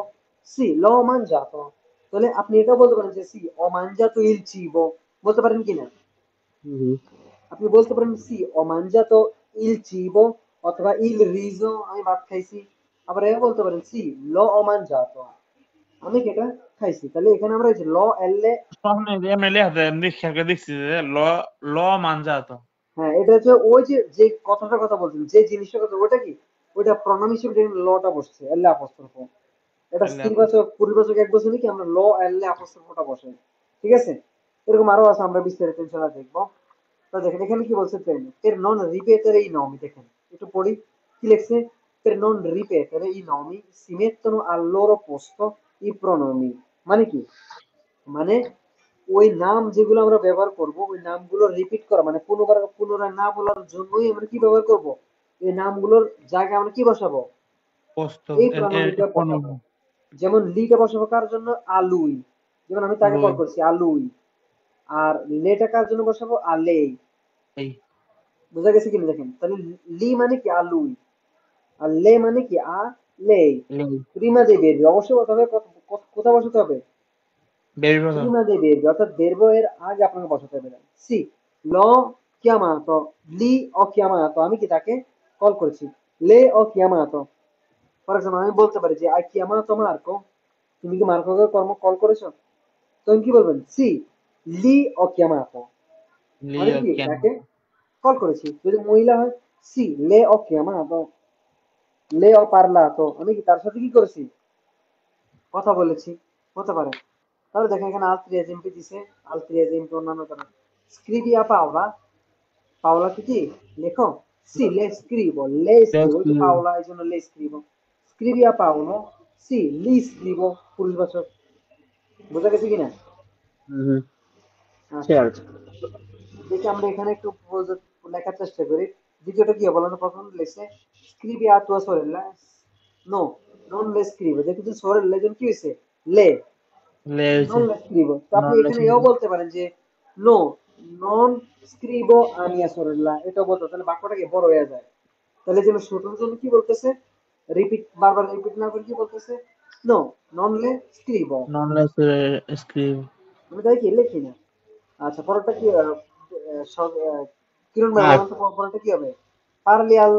Speaker 1: sì l'ho mangiato। তাহলে আপনি এটা বলতে পারেন যে C ho mangiato il cibo, বলতে পারেন কিনা? আপনি বলতে পারেন C ho mangiato il cibo, অথবা il riso, আমি ভাত খাইছি। আবার এও বলতে পারেন সি l'ho mangiato, আমি কি এটা খাইছি। তাহলে এখানে আমরা এই যে ল এলে,
Speaker 4: সামনে দিয়ে এমনি লেখাতে এমনি খেয়াল দেখছি যে ল mangiato.
Speaker 1: হ্যাঁ এটা হচ্ছে ওই যে যে কথাটার কথা বলছেন, যে জিনিসটার কথা, ওটা কি, ওইটা প্রণাম হিসেবে যেখানে লটা বসছে, এলে আপস্ট্রফ, এটা
Speaker 4: তাহলে
Speaker 1: স্ত্রীবাচক পরিবাচক এক বছরই কি আমরা ল এলে আপস্ট্রফটা বসে। ঠিক আছে, এরকম আরো আছে, আমরা বিস্তারিত ইনশাআল্লাহ দেখবো। তো দেখেন এখানে কি বলছে, per non ripetere i nomi, দেখেন একটু পড়ি কি লিখছে, per non ripetere i nomi si mettono al loro posto ই প্রণমি মানে কি, মানে ওই নাম যেগুলো আমরা ব্যবহার করব ওই নামগুলো রিপিট করা, মানে পুনরায় না বলার জন্যই আমরা কি ব্যবহার করব, এই নামগুলোর জায়গায় আমরা কি বসাবো,
Speaker 4: পোস্ত
Speaker 1: এই প্রণমিটা বসাবো। যেমন লিটা বসাবো কার জন্য, আলুই, যেমন আমি তাকে কল
Speaker 4: লুই
Speaker 1: করছি আলুই। আর লেটা কার জন্য বসাবো, আলেই।
Speaker 4: এই
Speaker 1: বোঝা গেছে কিনা দেখেন, তাহলে লি মানে কি আলুই, আর লে মানে কি লে।
Speaker 4: লেই
Speaker 1: প্রিমা দিয়ে বেরবে, অবশ্যই বসাতে হবে, কোথায় বসাতে হবে,
Speaker 4: বেবি প্রথম
Speaker 1: prima dei verbi, অর্থাৎ verbo এর আগে আপনাকে বসাতে হবে না। সি l'ho chiamato, li ho chiamato, আমি কি তাকে কল করেছি, le ho chiamato। For example আমি বলতে পারি যে I chiamato Marco, তুমি কি মার্কোকে কল করেছো, তখন কি বলবেন, সি li ho chiamato, আমি
Speaker 4: লিও
Speaker 1: কি
Speaker 4: কেন
Speaker 1: তাকে কল করেছি। যদি মহিলা হয়, C le ho chiamato, le ho parlato, আমি কি তার সাথে কি করেছি, কথা বলেছি, হতে পারে। তাহলে দেখেন এখানে altri esempi দিছে, altri esempi অন্যান্য কারণ, scrivi a Paola, পাওলা কি লেখো, সি লে স্ক্রিবো, ওই যে পাওলা এই জন্য লে স্ক্রিবো, scrivi a Paolo, সি লি স্ক্রিবো, পুরুষবাচক। বোঝা গেছে কিনা?
Speaker 3: হুম।
Speaker 1: আচ্ছা,
Speaker 3: Certo.
Speaker 1: দেখি আমরা এখানে একটু লেখার চেষ্টা করি। দ্বিতীয়টা কি হবে বলো তো, প্রথম লেখছে scrivi a tua sorella, নো, non le scrivo, দেখি তো sorella এর জন্য কি হয়েছে, লে,
Speaker 4: লেজ
Speaker 1: non le scrivo, তো আপনি
Speaker 4: নন লেজ
Speaker 1: এখানে এও বলতে পারেন যে no, non scrivo a mia sorella, এটা বলতে, তাহলে বাক্যটা কি বড় হয়ে যায়। তাহলে যেন ছোটর জন্য কি বলতেছে, রিপিট, বারবার রিপিট না করে কি বলতেছে, নো, non le scrivo,
Speaker 4: নন লেজ স্ক্রিপ
Speaker 1: আমি তাই কি লিখি না। আচ্ছা, পরেরটা কি কিরণ ভাই
Speaker 5: হ্যাঁ,
Speaker 1: বলেন তো, পরেরটা কি হবে, parli al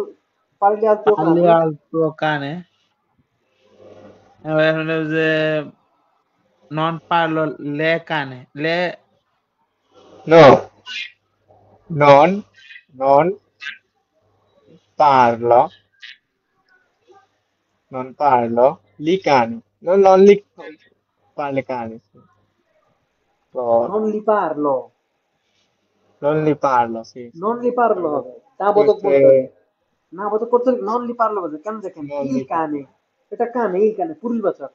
Speaker 1: parli al tuo
Speaker 4: পারলি
Speaker 1: cane,
Speaker 4: আল তুও কানে এবার হলো যে নন পারলো লে কানে লে
Speaker 5: no, non, non parlo, non parlo, li cani, non li parli cani, sì. Lo-
Speaker 1: non li parlo,
Speaker 5: non li parlo, sì, sì.
Speaker 1: non li parlo
Speaker 5: Eh,
Speaker 1: হবে, তা বোধক
Speaker 5: Queste
Speaker 1: বলতে হবে, না বোধক করতে হবে, non li parlo বলতে, কেন দেখেন
Speaker 5: non
Speaker 1: ইল
Speaker 5: li
Speaker 1: কানে, এটা কানে, ইল কানে পুরুষবাচক।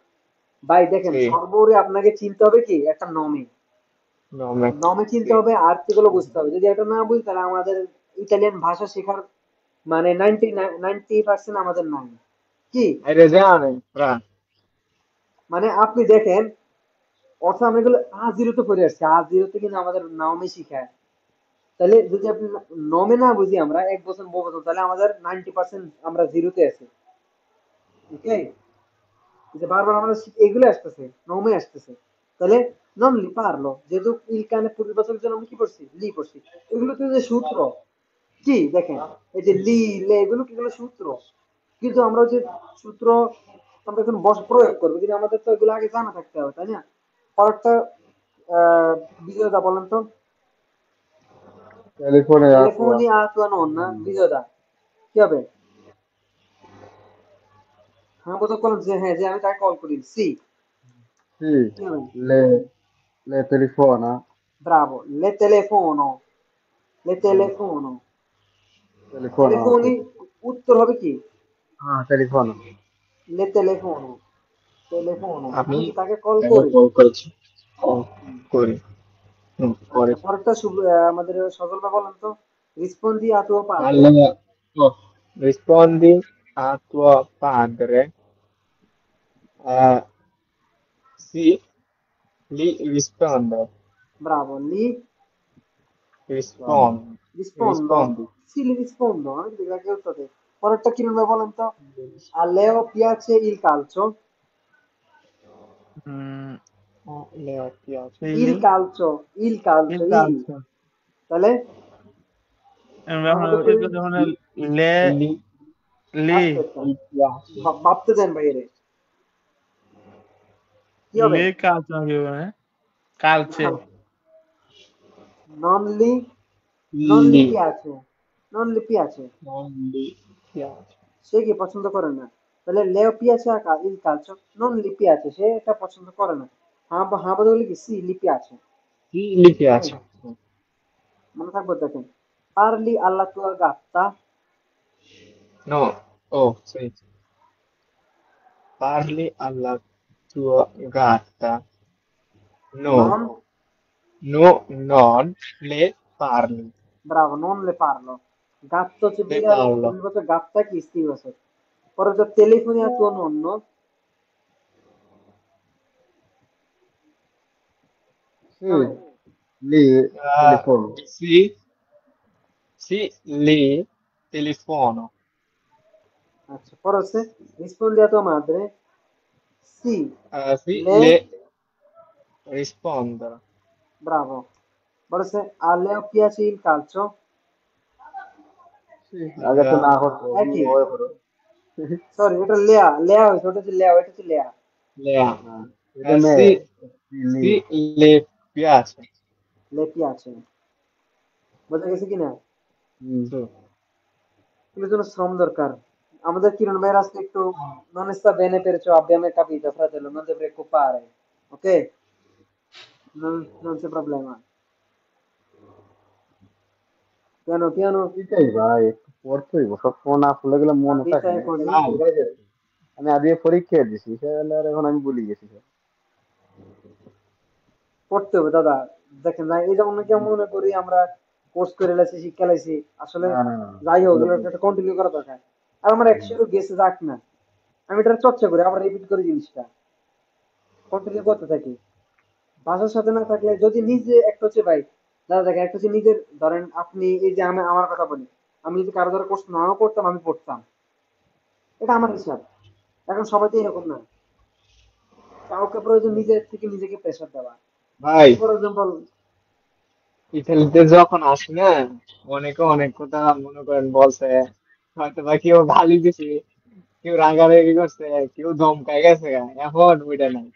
Speaker 1: ভাই দেখেন
Speaker 5: sì,
Speaker 1: সর্বোপরি আপনাকে চিনতে হবে কি, একটা নমি,
Speaker 5: nome,
Speaker 1: নমে চিনতে
Speaker 5: sì.
Speaker 1: হবে, আর্টিকেলও বুঝতে হবে। যদি এটা না বুঝি তাহলে আমাদের ইতালিয়ান ভাষা শেখার মানে 90% আমাদের নাই। কি
Speaker 5: Hai ragione, Fra.
Speaker 1: মানে আপনি দেখেন, অর্থাৎ আমরা এগুলো A0 পড়ে আসছি, A0 কিন্তু আমাদের নমে শিখায়। তাহলে যদি আপনি নমে না বুঝি আমরা এক বছর বহু বছর, তাহলে আমাদের 90% আমরা জিরোতে আছি। ওকে, যে বারবার আমাদের এগুলো আসতেছে, নমে আসতেছে, তাহলে নন লি পারলো, যেহেতু ইল কানে পূর্ববচনের জন্য আমরা কি করছি, লি করছি। এগুলো তো যে সূত্র, কি দেখেন, এই যে লি লে এগুলো কি, এগুলো সূত্র, কিন্তু আমরা যে সূত্র আমরা এখন প্রয়োগ করবো, কিন্তু আমাদের তো এগুলো আগে জানা থাকতে হবে, তাই না? পরেরটা আহ বিজয়দা বলেন তো,
Speaker 3: Telefone a tua.
Speaker 1: টেলিফোনি আ তুয়া নন্না, বিজয়দা কি হবে? হ্যাঁ, বোধ করলাম যে হ্যাঁ, যে আমি তাকে কল করি, সি
Speaker 3: Sì,
Speaker 1: কি হবে,
Speaker 3: le telefona.
Speaker 1: ব্রাভো, লে
Speaker 3: Mm,
Speaker 1: টেলিফোনো,
Speaker 3: Telefona,
Speaker 1: টেলিফোনি,
Speaker 3: sì.
Speaker 1: উত্তর হবে কি,
Speaker 3: Ah, telefono.
Speaker 1: লে টেলিফোনো, টেলিফোনো,
Speaker 5: আমি
Speaker 1: আমি কি তাকে কল
Speaker 5: তাকে
Speaker 1: করি।
Speaker 5: কল করেছি। কল করি।
Speaker 1: আচ্ছা,
Speaker 5: করেছি।
Speaker 1: পরেরটা আমাদের সজলটা বলেন তো, রিসপন্দি আ তুo padre,
Speaker 5: Allora, oh, rispondi a tuo padre. Eh, sì, li rispondo.
Speaker 1: ব্রাভো, লি
Speaker 3: Sono.
Speaker 1: rispondo,
Speaker 5: Rispondi.
Speaker 1: sì li rispondo, আমি কি তাকে উত্তর দিই। পরেরটা কি বলবে বলেন তো, a Leo piace il calcio,
Speaker 5: Leo piace.
Speaker 1: il
Speaker 4: সিলি
Speaker 1: calcio,
Speaker 4: ইল
Speaker 1: il,
Speaker 4: কালচো
Speaker 1: তাহলে আমাদের করি,
Speaker 4: যখন লে
Speaker 5: Li,
Speaker 4: লি
Speaker 1: আস্তে আস্তে
Speaker 5: li piace.
Speaker 1: ভাবতে দেন বাইরে, কি হবে,
Speaker 4: লি কালচো কি বলে কালচে
Speaker 1: non li, non li
Speaker 5: Li,
Speaker 1: piace, non li piace,
Speaker 5: non li piace.
Speaker 1: সে কি পছন্দ করে না, তাহলে লেও পিয়াছে আর ইল কালচো, নন লিপি আছে, সে এটা পছন্দ করে না। হ্যাঁ হ্যাঁ বদলে কি, সি লিপি আছে।
Speaker 5: Sì, li
Speaker 1: ওকে,
Speaker 5: piace.
Speaker 1: মনে থাকবে দেখেন, পারলি আল্লাহ তুয়ার গাত্তা,
Speaker 5: No, oh, sì. Parli alla tua gatta no,
Speaker 1: non,
Speaker 5: non le parli,
Speaker 1: bravo, non le parlo. Gatto হচ্ছে
Speaker 5: le
Speaker 1: বিড়াল,
Speaker 5: parlo.
Speaker 1: পরিবর্তে গাত্তা কি স্ত্রীবাচক। পরে হচ্ছে telefoni a tuo nonno,
Speaker 3: Sì,
Speaker 1: vabbè,
Speaker 3: lì telefono.
Speaker 5: Sì, sì, le telefono.
Speaker 1: আচ্ছা, পরে হচ্ছে rispondi a tua madre, sì,
Speaker 5: Sì,
Speaker 1: le,
Speaker 5: le rispondo.
Speaker 1: bravo. Poi হচ্ছে a Leo piace il calcio,
Speaker 3: Sì, aগে তো না
Speaker 5: Eh,
Speaker 3: করতো
Speaker 1: একই,
Speaker 3: ওই করো।
Speaker 1: সরি এটা লেয়া, লেয়া হয়েছে, ওটা হচ্ছে লেয়া, এটা হচ্ছে লেয়া।
Speaker 5: Lea.
Speaker 3: হ্যাঁ, এটা মেয়ে
Speaker 5: Sì,
Speaker 3: লি
Speaker 5: sì, le piace.
Speaker 1: লে piace, বোঝা গেছে কিনা?
Speaker 3: হুম,
Speaker 5: Sì.
Speaker 1: এগুলোর জন্য শ্রম দরকার। আমাদের কিরণ ভাইয়ের আজকে একটু non sta bene perciò abbiamo capito fratello non ti preoccupare, ok, non c'è problema, piano piano
Speaker 3: এটাই ভাই একটু পড়তে হইব সবসময় না পড়লে গেলে
Speaker 1: la
Speaker 3: মনে থাকে
Speaker 1: vita
Speaker 3: না
Speaker 1: è
Speaker 3: একটা
Speaker 1: così,
Speaker 3: জিনিস ভুলে গেছি আমি আগে পরীক্ষা দিছি সেগুলো আর এখন আমি ভুলে গেছি সব।
Speaker 1: পড়তে হবে দাদা। দেখেন না, এই যেমন নাকি আমরা মনে করি আমরা কোর্স করে লাইছি, শিক্ষা লাইছি, আসলে
Speaker 3: না না না
Speaker 1: যাই হোক
Speaker 3: এগুলো
Speaker 1: এগুলো
Speaker 3: তো
Speaker 1: একটা কন্টিনিউ করা দরকার। আর আমার একশো গেছে যাক না, আমি এটা চর্চা করি, আবার রিপিট করি জিনিসটা, কন্টিনিউ করতে থাকি। ভাষার সাথে না থাকলে যদি নিজে একটা হচ্ছে ভাই, দাদা দেখেন একটা হচ্ছে নিজের, ধরেন আপনি এই যে আমি আমার কথা বলি, আমি যদি কারো দ্বারা কোর্স নাও করতাম আমি পড়তাম, এটা আমার হিসাব। এখন সবাই তো এরকম না, কাউকে প্রয়োজন নিজের থেকে নিজেকে প্রেশার দেওয়া।
Speaker 5: ভাই,
Speaker 1: ফর এক্সাম্পল,
Speaker 5: ইতালিতে যখন আসি না, অনেকে অনেক কথা মনে করেন বলছে, হয়তো বা কেউ গালি দিছে, কেউ রাগারাগি করছে, কেউ ধমকাই গেছে গা। এখন ওইটা নাই,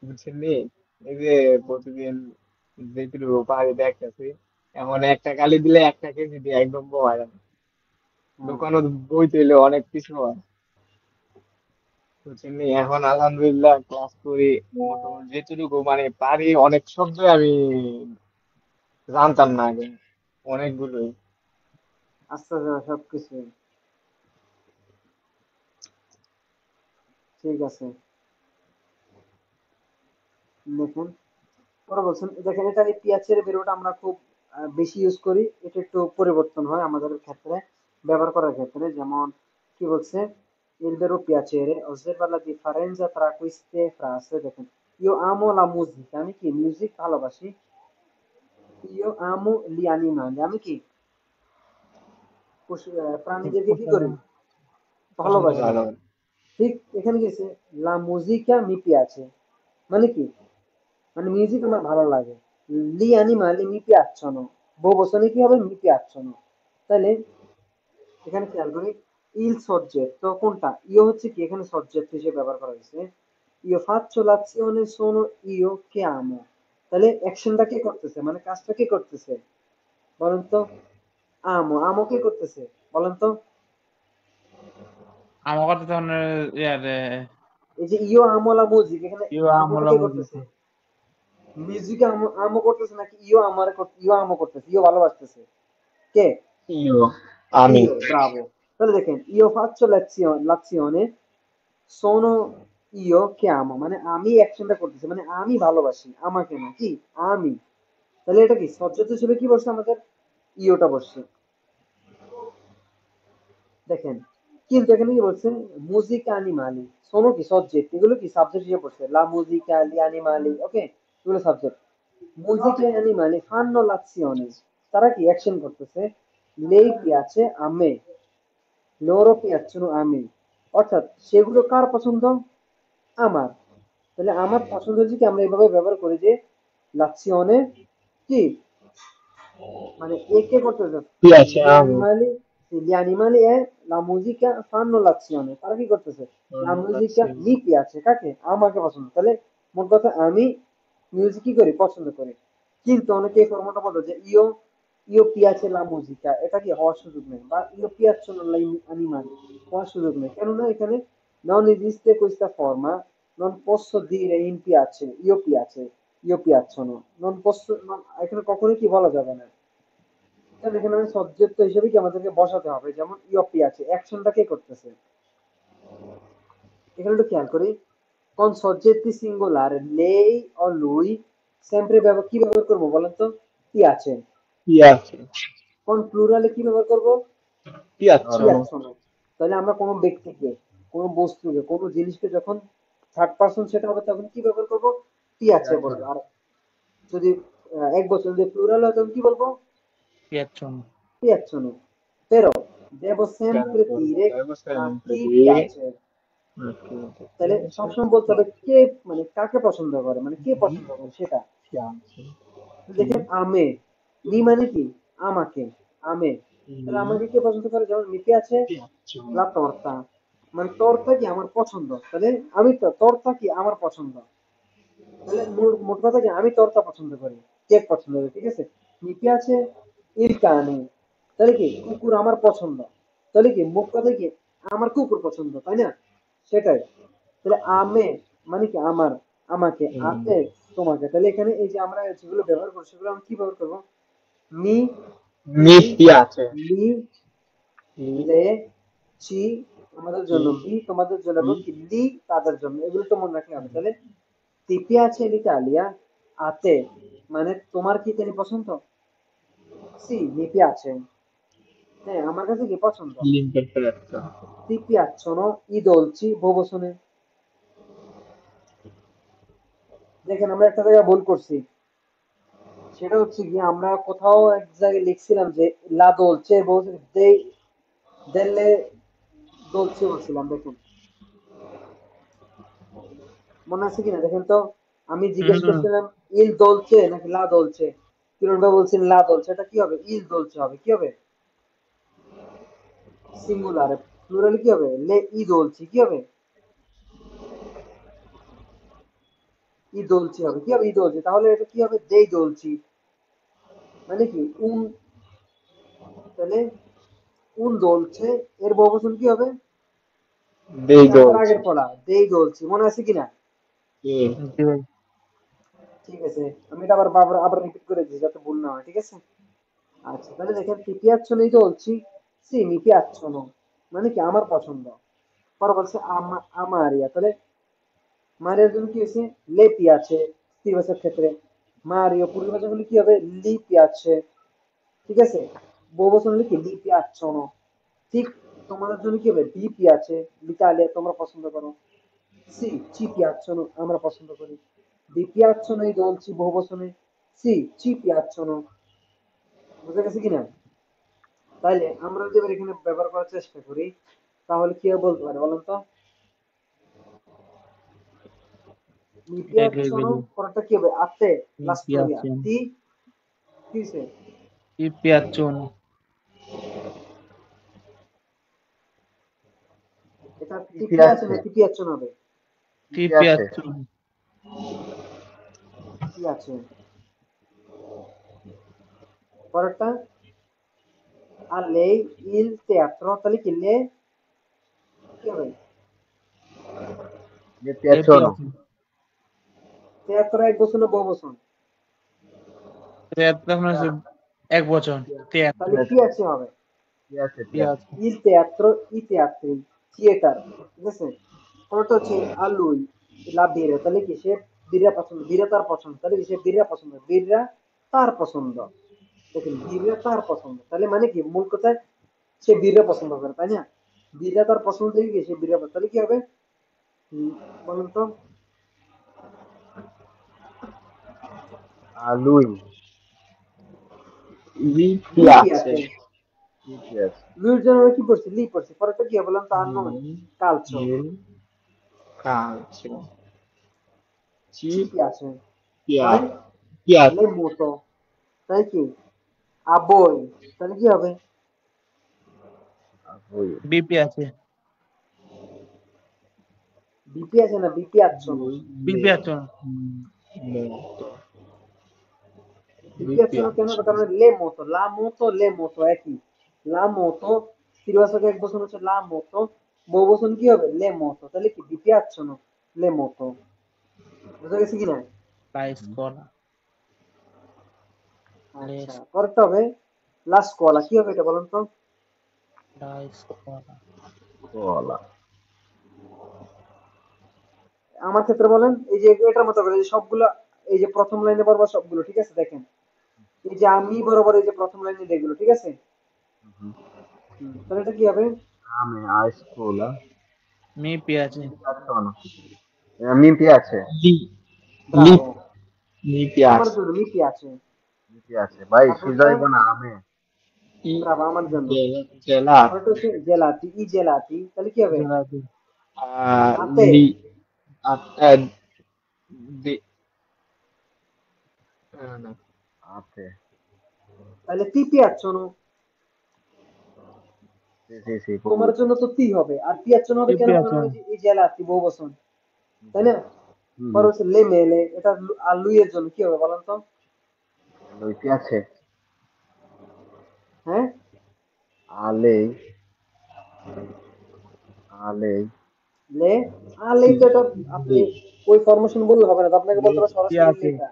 Speaker 5: বুঝছেন নি? এই যে প্রতিদিন যেটুকু পাহাড়ি দেখতেছি, এমন একটা গালি দিলে একটা কেজি দিয়ে একদম বোয়া যাবে। দোকানও বইতে হইলে অনেক কিছু হয়, বুঝছেন নি? এখন আলহামদুলিল্লাহ ক্লাস করি, মোটামুটি যেটুকু মানে পারি, অনেক শব্দ আমি জানতাম না আগে, অনেকগুলোই।
Speaker 1: আস্তে আস্তে সবকিছু ঠিক আছে। দেখুন, পরে বলছেন, দেখেন এটা এই পিঁয়াজের বেরোটা আমরা খুব বেশি ইউজ করি, এটা একটু পরিবর্তন হয় আমাদের ক্ষেত্রে, ব্যবহার করার ক্ষেত্রে। যেমন কি বলছে, il vero piacere osserva la differenza tra queste frasi, দেখেন io amo la musica, আমি কি মিউজিক ভালোবাসি, io amo gli animali, আমি কি প্রাণীদেরকে কি করি,
Speaker 2: পছন্দ
Speaker 1: ভালোবাসি।
Speaker 2: করি।
Speaker 5: ভালো।
Speaker 1: ঠিক এখানে গেছে la musica mi piace, মানে কি, মানে মিউজিক আমার ভালো লাগে। লি অ্যানিমালি মি পিয়াচ্ছনো, বহু বচনে কি হবে, মি পিয়াচ্ছনো। তাহলে এখানে খেয়াল করি, ইল সবজেক্ট তো কোনটা, ইও হচ্ছে কি এখানে সবজেক্ট হিসেবে ব্যবহার করা হয়েছে। ইও ফাচ্চো লাzione sono io che amo, তাহলে অ্যাকশনটা কে করতেছে, মানে কাজটা কে করতেছে বলেন তো, আমো, আমো কে করতেছে বলেন তো।
Speaker 2: আমার কথা তখন ইয়ারে
Speaker 1: এই যে ইও আমো লা মিউজিক, এখানে
Speaker 2: ইউ
Speaker 1: আমোটা
Speaker 2: আমলা
Speaker 1: কে
Speaker 2: মুজিক
Speaker 1: করতেছে, মিউজিক আমো, আমো করতেছে নাকি ইও আমারে ইও আমো করতেছে, ইও ভালোবাসতেছে, কে,
Speaker 5: Io, আমি,
Speaker 1: io, bravo. তাহলে দেখেন io faccio l'azione sono io che amo, মানে আমি অ্যাকশনটা করতেছি, মানে আমি ভালোবাসি, আমাকে না কি, আমি। তাহলে এটা কি সবজেক্ট হিসেবে কি বসছে আমাদের, ইওটা বসছে। দেখেন, কিন্তু এখানে কি বলছে, মুজিকা অ্যানিমালি, সোনো কি সাবজেক্ট, এগুলো কি সাবজেক্ট হিসেবে পড়ছে, লা মুজিকা গli animali, ওকে, এগুলো সাবজেক্ট। মুজিকা অ্যানিমালি fanno l'azione, তারা কি অ্যাকশন করতেছে, lei piace a me, loro piacciono a me, অর্থাৎ সেগুলো কার পছন্দ, আমার। তাহলে আমার পছন্দ হচ্ছে কি, আমরা এভাবে ব্যবহার করি যে l'azione কি, মানে একে করতেছে,
Speaker 5: piacciamo,
Speaker 1: gli animali e la musica fanno l'azione, তারা কি করতেছে, la musica mi
Speaker 5: relazione.
Speaker 1: piace, কাকে, আমাকে পছন্দ। তাহলে মোট কথা আমি মিউজিক কি করি, পছন্দ করি। কিন্তু অনেকে এই ফর্মুলাটা বলে যে ইও piace la musica, এটা কি হওয়ার সুযোগ নেই, বা ইও piacciono gli animali হওয়ার সুযোগ নেই, কেননা এখানে non esiste questa forma, non posso dire in piace, io piacciono, non posso, এখানে কখনোই কি বলা যাবে না। তাহলে এখানে আমি সাবজেক্ট হিসেবে কি আমাদেরকে বসাতে হবে, যেমন ইওপি আছে, অ্যাকশনটা কে করতেছে, এখানে একটু খেয়াল করি, কোন সজ্জেতি সিঙ্গুলার লেই ও লুই sempre কি ব্যবহার করবো বলেন তো? কি আছে।
Speaker 5: কি আছে?
Speaker 1: কোন প্লুরালে কি ব্যবহার করবো?
Speaker 5: কি আছে?
Speaker 1: কি আছো না। তাহলে আমরা কোনো ব্যক্তিকে, কোনো বস্তুকে, কোনো জিনিসকে যখন থার্ড পার্সন সেটা হবে তখন কি ব্যবহার করবো? কি আছে বলবো। আর যদি এক বছর যদি প্লুরাল হয় তখন কি বলবো?
Speaker 4: piacciono,
Speaker 1: কি আছো না। Però devo sempre dire
Speaker 5: Devo
Speaker 1: a
Speaker 5: sempre
Speaker 1: chi
Speaker 5: dire
Speaker 1: piace। তাহলে সবসময় বলতে হবে কে, মানে কাকে পছন্দ করে, মানে কে পছন্দ করে সেটা।
Speaker 5: piace.
Speaker 1: দেখেন আমে, মি মানে কি? আমাকে, আমে। তাহলে আমাকে কে পছন্দ করে? যেমন মিতে আছে
Speaker 5: Piacciono.
Speaker 1: লা তর্তা, মানে তর্তা কি আমার পছন্দ। তাহলে আমি তো তর্তা কি আমার পছন্দ। তাহলে মোট কথা কি আমি তর্তা পছন্দ করি, কেক পছন্দ করি, ঠিক আছে। মিতে আছে ইর কানে, তাহলে কি কুকুর আমার পছন্দ। তাহলে কি মোট কথা কি আমার কুকুর পছন্দ, তাই না? সেটাই। তাহলে আমে মানে কি আমার, আমাকে, আতে তোমাকে। তাহলে এখানে এই যে আমরা যেগুলো ব্যবহার করছি সেগুলো আমরা কি ব্যবহার করবো? মি,
Speaker 5: Mi
Speaker 1: ই,
Speaker 5: piace.
Speaker 1: লি,
Speaker 5: Mi,
Speaker 1: লে, চি আমাদের জন্য,
Speaker 5: i,
Speaker 1: বি তোমাদের জন্য, এবং
Speaker 5: i,
Speaker 1: কি লি তাদের জন্য। এগুলো তো মনে রাখলে হবে। তাহলে ti piace l'Italia? A te মানে তোমার কি তিনি পছন্দ? সি মি piace, হ্যাঁ আমার কাছে কি পছন্দ।
Speaker 5: l'imperfetto.
Speaker 1: ti piacciono i dolci বহু বচনে। দেখেন আমরা একটা জায়গায় ভুল করছি, সেটা হচ্ছে কি আমরা কোথাও এক জায়গায় লিখছিলাম যে লা দোলচে বহু দে দেলে দোলচে বলছিলাম। দেখেন মনে আছে কিনা দেখেন তো। আমি জিজ্ঞেস
Speaker 4: mm,
Speaker 1: করছিলাম ইল দোলচে নাকি লা দোলচে, কিরণ ভাই বলছেন লা দোলচে। এটা কি হবে? ইল দোলচে হবে। কি হবে? সিঙ্গুলার। প্লুরাল কি হবে? লে ই দোলচি। কি হবে? ই দোলচি হবে। কি হবে? ই দোলচি। তাহলে এটা কি হবে? দেই দোলচি মানে কি উন। তাহলে উন দোলছে এর বহুবচন কি হবে?
Speaker 5: Dei
Speaker 1: এটা আমাদের
Speaker 5: dolci.
Speaker 1: আগের পড়া দেই দোলচি, মনে আছে কিনা?
Speaker 5: Sì.
Speaker 4: জি ভাই।
Speaker 1: ঠিক আছে, আমি এটা আবার আবার আবার রিপিট করে দিই যাতে ভুল না হয়, ঠিক আছে। আচ্ছা তাহলে দেখেন ti piacciono i dolci? sì mi piacciono মানে কি আমার পছন্দ। পরে বলছে আমারিয়া, তাহলে মারিয়ার জন্য কি হয়েছে? লে পিয়াছে স্ত্রীবাচক ক্ষেত্রে। মারিও পূর্ববাচক হলে কি হবে? লি পিয়াছে, ঠিক আছে। বহুবচন হলে কি লি পিয়াচ্ছনো। ঠিক তোমাদের জন্য কি হবে? বি পিয়াছে, লিটালিয়া তোমরা পছন্দ করো। সি চি পিয়াচ্ছনো আমরা পছন্দ করি। ডি পিয়াচ্ছনো এই দলছি বহুবচনে, সি চি পিয়াচ্ছনো। বুঝা গেছে কিনা? তাইলে আমরা যদি এবার এখানে ব্যবহার করার চেষ্টা করি তাহলে কি বলতে পারে বলেন তো? মি
Speaker 4: এটাই
Speaker 1: পিয়াচ্ছনো
Speaker 4: বলি,
Speaker 1: পরটা কি হবে? আতে
Speaker 4: mi
Speaker 1: লাস্টোরিয়া
Speaker 4: piacciono,
Speaker 1: তি কিসে?
Speaker 4: mi piacciono,
Speaker 1: এটা
Speaker 3: কি
Speaker 1: টি
Speaker 3: কি
Speaker 1: পিয়াচ্ছে
Speaker 3: আছে?
Speaker 1: না টি পিয়াচ্ছনো হবে?
Speaker 3: কি
Speaker 4: ti
Speaker 3: কি আছে?
Speaker 4: piacciono,
Speaker 1: কি আছে পরেরটা? আর লেই ইল teatro, তাহলে কি লে কি হবে?
Speaker 3: যে
Speaker 4: le
Speaker 3: পেছনো।
Speaker 4: piacciono,
Speaker 1: teatro এক বচন না বহু বচন?
Speaker 4: তখন হচ্ছে এক বচন,
Speaker 1: তাহলে
Speaker 4: teatro,
Speaker 1: কি আছে হবে?
Speaker 3: কি আছে?
Speaker 4: piacciono,
Speaker 1: il teatro, i teatri, theatre, ঠিক আছে। পরেরটা হচ্ছে আলুই লা বীরে, তাহলে কি সে বীরা পছন্দ, বীরা তার পছন্দ। তাহলে কি সে বীরা পছন্দ, বীররা তার পছন্দ। দেখেন বীররা তার পছন্দ, তাহলে মানে কি মূল কথায় সে বীররা পছন্দ করে, তাই না? বীররা তার পছন্দ থেকে কি সে বীররা তাহলে কি হবে? বলুন তো।
Speaker 3: লুই।
Speaker 5: Mi
Speaker 1: লি
Speaker 5: piace.
Speaker 1: পিয়াছে।
Speaker 3: কি কি আছে?
Speaker 1: লুইর জন্য আমরা কি করছি? লি পড়ছি। পরেরটা কি হবে বললাম তো? আর নয়
Speaker 5: Mi,
Speaker 1: কালচো।
Speaker 5: il calcio.
Speaker 1: চি
Speaker 5: Ci
Speaker 1: পিয়াছে মানে
Speaker 5: piace. Piace.
Speaker 1: লে মোটো, তাই কি আবই, তাহলে কি হবে?
Speaker 3: ওই
Speaker 4: বিপি আছে,
Speaker 1: বিপি আছে না বিপি আচ্ছ না।
Speaker 5: Le
Speaker 4: বিপি আছে,
Speaker 5: moto. Mi
Speaker 1: বিপি আচ্ছ না কেন?
Speaker 5: piace.
Speaker 1: কারণ লে মোটো, লা মোটো লে মোটো একই। লা মোটো স্থিরবাচক এক বচন হচ্ছে লা মোটো, বহু বচন কি হবে? লে মোটো। তাহলে কি বিপি আচ্ছ না লে মোটো। বুঝা গেছে কিনা?
Speaker 4: la scuola, le
Speaker 1: আচ্ছা পরেরটা হবে লাস্ট কলা। কি হবে এটা বলুন তো?
Speaker 4: la scuola,
Speaker 3: কলা।
Speaker 1: আমার ক্ষেত্রে বলেন, এই যে এটার মতো করে এই যে সবগুলো, এই যে প্রথম লাইনে বরাবর সবগুলো ঠিক আছে, দেখেন এই যে আমি বরাবর এই যে প্রথম লাইনে দেখগুলো ঠিক আছে। তাহলে এটা কি হবে?
Speaker 3: Ame a escola.
Speaker 4: Mi piace.
Speaker 3: Sono. Mi piace.
Speaker 5: Li Li
Speaker 1: Bravo,
Speaker 5: লি
Speaker 1: আমার
Speaker 5: পিয়াজ
Speaker 1: জন্য মিটি আছে।
Speaker 3: Mi piace. Vai, si
Speaker 1: তারপরটা
Speaker 3: dai buona ame.
Speaker 5: ই
Speaker 1: ব্রাভো, আমার জন্য।
Speaker 5: জেলা
Speaker 1: তারপরটা হচ্ছে জেলাতি, ই জেলাতি, তাহলে কি হবে?
Speaker 4: Gelato.
Speaker 1: আতে,
Speaker 5: লি আ দি না
Speaker 3: A te.
Speaker 1: তাহলে তি পিয়াচ্ছনো,
Speaker 3: Sì, sì, sì,
Speaker 1: তোমার
Speaker 3: proprio.
Speaker 1: জন্য তো তি হবে, আর পিয়াচ্ছনো হবে
Speaker 4: Mi
Speaker 1: কেন? কারণ
Speaker 4: piace.
Speaker 1: ওই যে এই জেলাতি বহু বচন, তাই না? পরে
Speaker 3: Mhm.
Speaker 1: হচ্ছে লে মেলে, এটা আর লুইয়ের জন্য কি হবে বলেন তো?
Speaker 3: Lui piace
Speaker 1: হ্যাঁ,
Speaker 3: a lei. A lei.
Speaker 1: লে, আর লেই তো এটা আপনি ওই ফরমেশন বললে হবে না তো, আপনাকে
Speaker 5: লি
Speaker 1: বলতে হবে সরাসরি
Speaker 4: Piace.
Speaker 1: লেটা।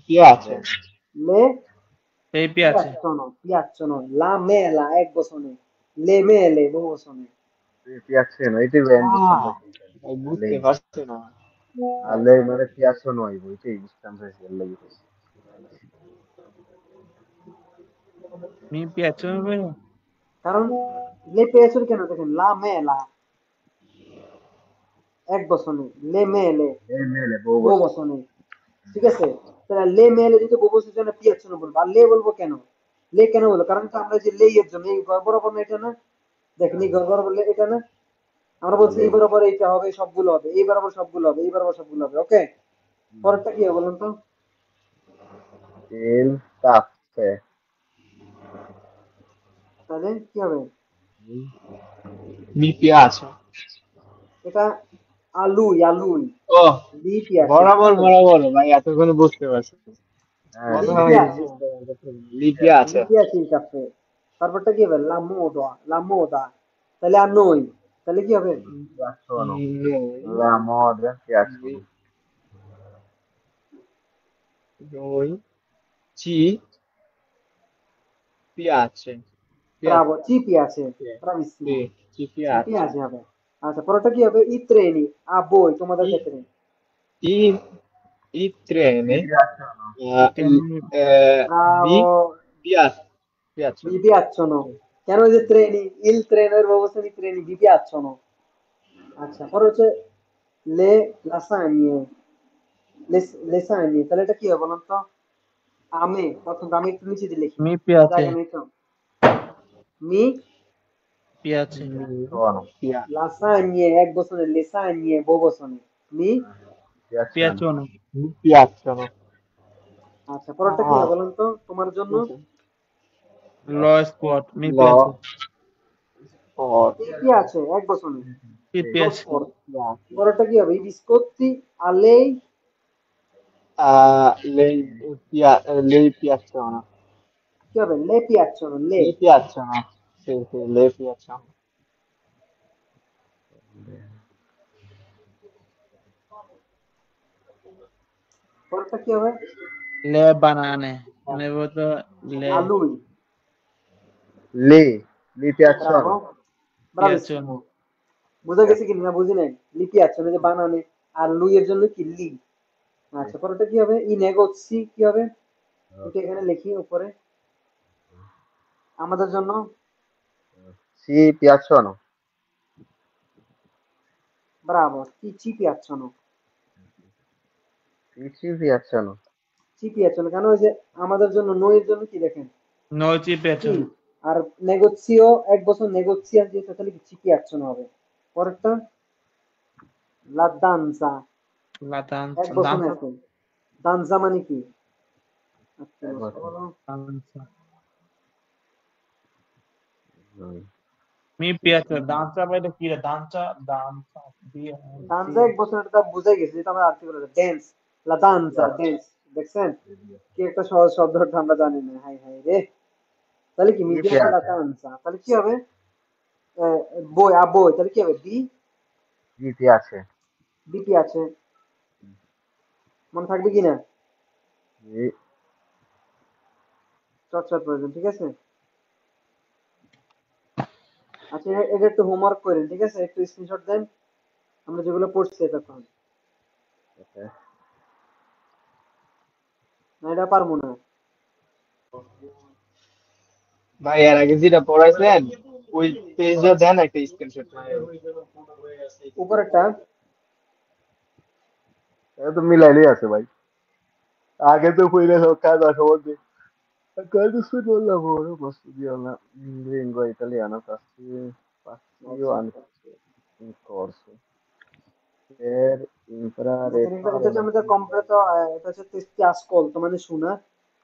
Speaker 5: পিয়াজ
Speaker 1: লে
Speaker 4: Lei piace.
Speaker 1: piacciono, la mela এক বচনে, le mele বহু বচনে।
Speaker 3: Lui piace, no? Iti vendi sempre a
Speaker 5: বুঝতে
Speaker 3: lei.
Speaker 5: পারছি না
Speaker 3: A lei মানে piacciono ai voi, sì, sempre a lei.
Speaker 4: Mi piacciono vero?
Speaker 1: কারণ লে piacciono কেন দেখেন, la mela এক বচনে, le mele
Speaker 3: E mele,
Speaker 1: বহু
Speaker 3: boh,
Speaker 1: বচনে, ঠিক আছে? তাহলে লে মেলে যদি বহু বচনের জন্য piacciono বলবো, আর লে বলবো কেন? লে কেন বলবো? কারণ তো আমরা যে লে এর জন্য এই ঘর বরাবর না এটা না, দেখেন এই ঘর বরাবর এটা না, আমরা
Speaker 3: a
Speaker 1: বলছি এই
Speaker 3: lei.
Speaker 1: বরাবর এইটা হবে, সবগুলো হবে, এই বরাবর সবগুলো হবে, এই বরাবর সবগুলো হবে, ওকে? পরেরটা কি হবে বলুন তো?
Speaker 3: Il caffè.
Speaker 1: তাহলে কি হবে?
Speaker 5: মি পিয়াজ
Speaker 1: এটা আলুই, আলুই,
Speaker 5: ও
Speaker 1: লিপি আছে ঠিক
Speaker 5: বরাবর
Speaker 1: আছে,
Speaker 5: বরাবর ভাই এতক্ষণ বুঝতে পারছি মনে
Speaker 1: লিপি
Speaker 5: হয়
Speaker 1: আছে,
Speaker 5: বুঝতে পারছি লিপিয়া আছে
Speaker 1: লিপি আছে এই কাপে। তারপরটা কি হবে? লা মোদা, তাহলে আর নই, তাহলে কি হবে?
Speaker 3: Piacciono.
Speaker 5: noi
Speaker 3: La moda piacciono.
Speaker 5: noi ci piace
Speaker 1: Bravo,
Speaker 5: piace
Speaker 1: চিপি আছে, ব্রাভিসিমো,
Speaker 5: sì, ci
Speaker 1: চিপি
Speaker 5: piace
Speaker 1: আছে হবে। আচ্ছা, পরেরটা কি হবে? ই ট্রেনি, আ বই তোমাদের
Speaker 5: i,
Speaker 1: ক্ষেত্রে,
Speaker 5: i, i treni
Speaker 3: Mi piacciono.
Speaker 4: I
Speaker 5: l-
Speaker 4: treni.
Speaker 5: mi
Speaker 1: Bravo,
Speaker 5: piacciono
Speaker 1: vi piacciono, কেন ওই যে ট্রেনি, ইল ট্রেনের ব্যবস্থা নি ট্রেনি, vi piacciono। আচ্ছা, পরে হচ্ছে লে লাসাgne, লেসাgne, তাহলে এটা কি হবে বলুন তো? প্রথম আমি একটু নিচে দিয়ে লিখি,
Speaker 4: Mi piace.
Speaker 1: জায়গা নেই তো। Me
Speaker 4: Piace.
Speaker 5: mi
Speaker 3: Sono.
Speaker 5: piace
Speaker 1: লাসাgne এক বছরে, লেসাgne বহু বছরে, me.
Speaker 3: Piacciono.
Speaker 4: Piacciono.
Speaker 5: mi piacciono
Speaker 1: আচ্ছা, পরেরটা কি হবে
Speaker 5: ah
Speaker 1: বলুন তো তোমার জন্য?
Speaker 5: scusa.
Speaker 4: Lo sport. Mi piace.
Speaker 5: Lo sport
Speaker 1: কি কি আছে এক বছরে,
Speaker 4: Ti
Speaker 3: Sì.
Speaker 1: লো
Speaker 4: piace.
Speaker 1: স্পোর্ট।
Speaker 5: piace
Speaker 1: পরেরটা কি হবে? ই বিস্কোত্তি আলেই,
Speaker 5: lei piacciono
Speaker 1: কি হবে? লে পিয়াচ্ছনো, লে।
Speaker 5: mi piacciono sì, le piacciono
Speaker 1: পরেরটা কি হবে?
Speaker 4: Le banane. Ne voto le
Speaker 1: আলুই,
Speaker 3: Li
Speaker 1: Bravo,
Speaker 3: piacciono.
Speaker 1: Bravissimo.
Speaker 4: piacciono.
Speaker 1: বুঝা গেছে কি না বুঝি নাই? লি পিয়াচ্ছনো যে বানানে, আর লুই এর জন্য কি লি। আচ্ছা, পরেরটা কি হবে? ই নেগোসি কি হবে? এটা এখানে লিখি উপরে আমাদের জন্য।
Speaker 3: Sì, piacciono.
Speaker 1: ব্রাভো, কি চি পিয়াচ্ছনো,
Speaker 3: Sì, ci piacciono.
Speaker 1: চি পিয়াচ্ছনো কেন? ওই যে আমাদের জন্য, নইয়ের জন্য কি দেখেন,
Speaker 4: Noi ci
Speaker 1: চি।
Speaker 4: piacciono.
Speaker 1: আর নেগোসিও এক বছর নেগোসিয়ার যে তাহলে কি চি পিয়াচ্ছনো হবে। পরেরটা লা দানজা
Speaker 4: La
Speaker 1: এক
Speaker 4: danza.
Speaker 1: বছর
Speaker 4: Danza.
Speaker 1: আছে, দানজা মানে কি? আচ্ছা,
Speaker 3: Cosa?
Speaker 1: বলো।
Speaker 4: Danza.
Speaker 3: Noi.
Speaker 4: Mi piace. Danza বলে কি রে? Danza. Danza.
Speaker 1: দানজা এক বছর, এটা বুঝাই গেছে, যেটা আমরা আর্টিকেল ড্যান্স, লা দানজা
Speaker 3: Piace.
Speaker 1: ড্যান্স, দেখছেন কি একটা সহজ শব্দটা আমরা জানি না, হাই হাই রে। তাহলে কি
Speaker 3: Mi
Speaker 1: মিডিয়াতে লা
Speaker 3: piace.
Speaker 1: দানজা, তাহলে কি হবে? বই, বই, তাহলে কি হবে? B,
Speaker 3: Mi piace.
Speaker 1: বিপি আছে, মনে থাকবে কি না?
Speaker 3: Sì.
Speaker 1: চর্চার প্রয়োজন, ঠিক আছে? আচ্ছা, এটা একটু হোমওয়ার্ক করেন, ঠিক আছে? একটু স্ক্রিনশট দেন আমরা যেগুলো পড়ছি এতক্ষণ।
Speaker 3: Okay.
Speaker 1: না এটা পারবো না।
Speaker 5: ভাই এর আগে যেটা পড়াইছেন ওই পেজটা দেন একটা স্ক্রিনশট মারে।
Speaker 1: উপরেরটা
Speaker 3: এটা তো মিলাইলেই আছে ভাই। আগে তো কইলে সব কাজ আসবো। Quando sono al lavoro posso dire una lingua italiana passio
Speaker 1: আচ্ছা
Speaker 3: anche in corso per imparare
Speaker 1: দেখেন এটা এটা হচ্ছে
Speaker 3: parole.
Speaker 1: আমাদের কম্পিউটার তো এটা হচ্ছে টেস্টি আসকল তো মানে শোনা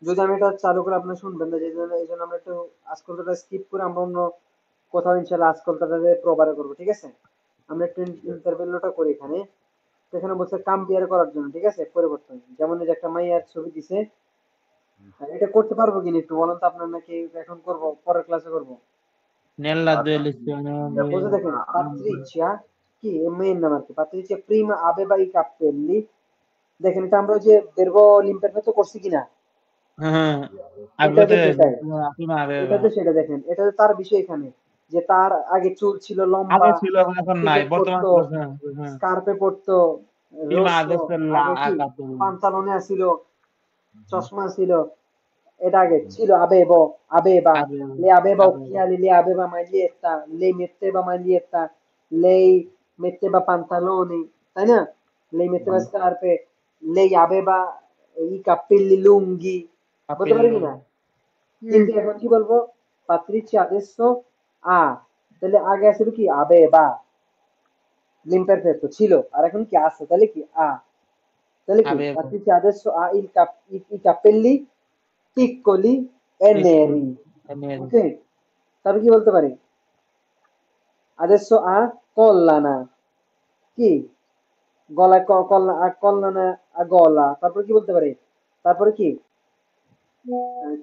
Speaker 1: যদি আমি এটা চালু করে আপনি শুনবেন না এই জন্য আমরা একটু আসকলটা স্কিপ করে আমরা অন্য কোথাও ইনশাল্লাহ আসকলটা প্রবারে করবো ঠিক আছে আমরা একটু ইন্টারভেলটা করি এখানে তো এখানে বলছে কম্পেয়ার করার জন্য ঠিক আছে পরিবর্তন যেমন এই যে একটা মাইয়ার ছবি দিছে এটা করতে পারবো কিনা একটু বলেন তো আপনার নাকি এখন করবো পরের ক্লাসে করবো
Speaker 4: Nella delizia
Speaker 1: বলতে দেখেন পাত্রিচিয়া কি মেয়ের নাম আর কি পাত্রিচিয়া প্রিমা আবেবা ই কাপ্পেল্লি দেখেন এটা আমরা ওই যে বেরবো লিম্পের করছি কিনা এটা তো
Speaker 4: Avete
Speaker 1: সেটাই
Speaker 4: prima
Speaker 1: এটা
Speaker 4: aveva
Speaker 1: তো সেটা দেখেন এটা তো তার বিষয় এখানে যে তার আগে চুল ছিল
Speaker 4: আগে
Speaker 1: লম্বা
Speaker 4: ছিল এখন নাই
Speaker 1: টিকেট
Speaker 4: বর্তমান
Speaker 1: পরতো
Speaker 4: হ্যাঁ
Speaker 1: স্কার্পে পরতো
Speaker 4: prima
Speaker 1: রোস্ট
Speaker 4: adesso la
Speaker 1: আগে কি
Speaker 4: Acapulli
Speaker 1: পান্তালনে ছিল চশমা ছিল এটা আগে ছিল আবেবো আবেবা
Speaker 4: aveva
Speaker 1: le aveva
Speaker 4: aveva
Speaker 1: occhiali le aveva maglietta lei metteva maglietta lei metteva pantaloni তাই না lei metteva scarpe lei aveva i capelli lunghi বলতে পারি কিনা
Speaker 4: capello
Speaker 1: কিন্তু এখন কি বলবো Patrizia adesso ha তাহলে আগে আছিল কি aveva l'imperfetto ছিল আর এখন কি আছে তাহলে কি তাহলে কি
Speaker 4: aveva
Speaker 1: Patrizia adesso ha i capelli piccoli e neri
Speaker 4: piccolo e nero
Speaker 1: ok তারপর কি বলতে পারি adesso ha collana কি গলায় কল্লানা গলা তারপর কি বলতে পারি তারপরে কি আহ,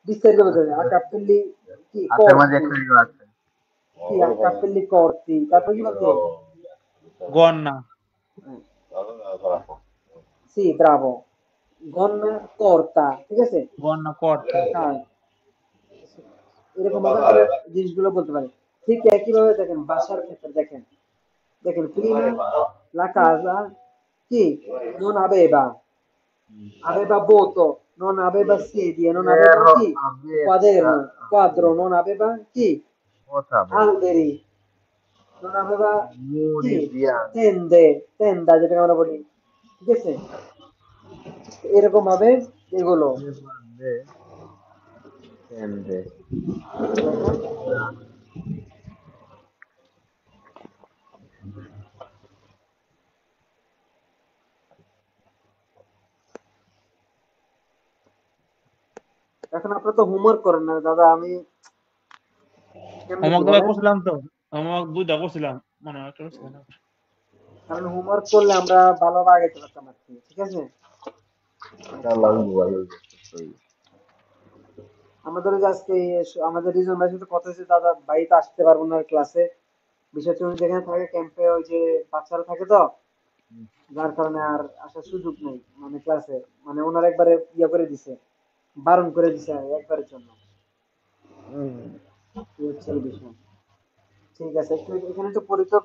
Speaker 1: বিস্তারিত বলতে পারি a capelli কি
Speaker 3: Hace más de
Speaker 1: corti
Speaker 3: que yo hace.
Speaker 1: কি a capelli corti তারপর কি বলতে হবে
Speaker 4: gonna
Speaker 1: হ্যাঁ, sì bravo gonna corta ঠিক আছে
Speaker 4: gonna corta
Speaker 1: হ্যাঁ এরকম ভাবে আমরা জিনিসগুলো বলতে পারি ঠিক একইভাবে দেখেন ভাষার ক্ষেত্রে দেখেন দেখেন prima la casa chi non aveva voto non aveva sedie non aveva
Speaker 3: Pero
Speaker 1: chi
Speaker 3: aveva,
Speaker 1: quaderno quadro non aveva chi
Speaker 3: otra vez,
Speaker 1: alberi non aveva chi
Speaker 3: muy bien.
Speaker 1: tenda যেটাকে আমরা বলি ঠিক আছে এরকম ভাবে এগুলো
Speaker 3: Tende.
Speaker 1: দেখেন এখন আপনারা তো হোমওয়ার্ক করেন না দাদা আমি কেমনে কি
Speaker 4: হোমওয়ার্ক
Speaker 1: বলেন
Speaker 4: করছিলাম তো হোমওয়ার্ক দুইটা করছিলাম মনে হয় একটা করছিলাম না।
Speaker 1: কারণ হোমওয়ার্ক করলে আমরা ভালোভাবে আগাইতে পারতাম আর কি ঠিক আছে
Speaker 3: Inshallah, igual. Estoy.
Speaker 1: আমাদের ওই যে আজকে আমাদের রিজন ভাইয়ের সাথে কথা হয়েছে দাদা ভাই তো আসতে পারবো না ক্লাসে বিশেষ করে উনি যেখানে থাকে ক্যাম্পে ওই যে বাচ্চারা থাকে তো যার কারণে আর আসার সুযোগ নেই মানে ক্লাসে মানে ওনার একবারে ইয়ে করে দিছে বারণ করে দিছে একবারের জন্য এই হচ্ছে এই বিষয় ঠিক আছে একটু এখানে একটু পরিচয়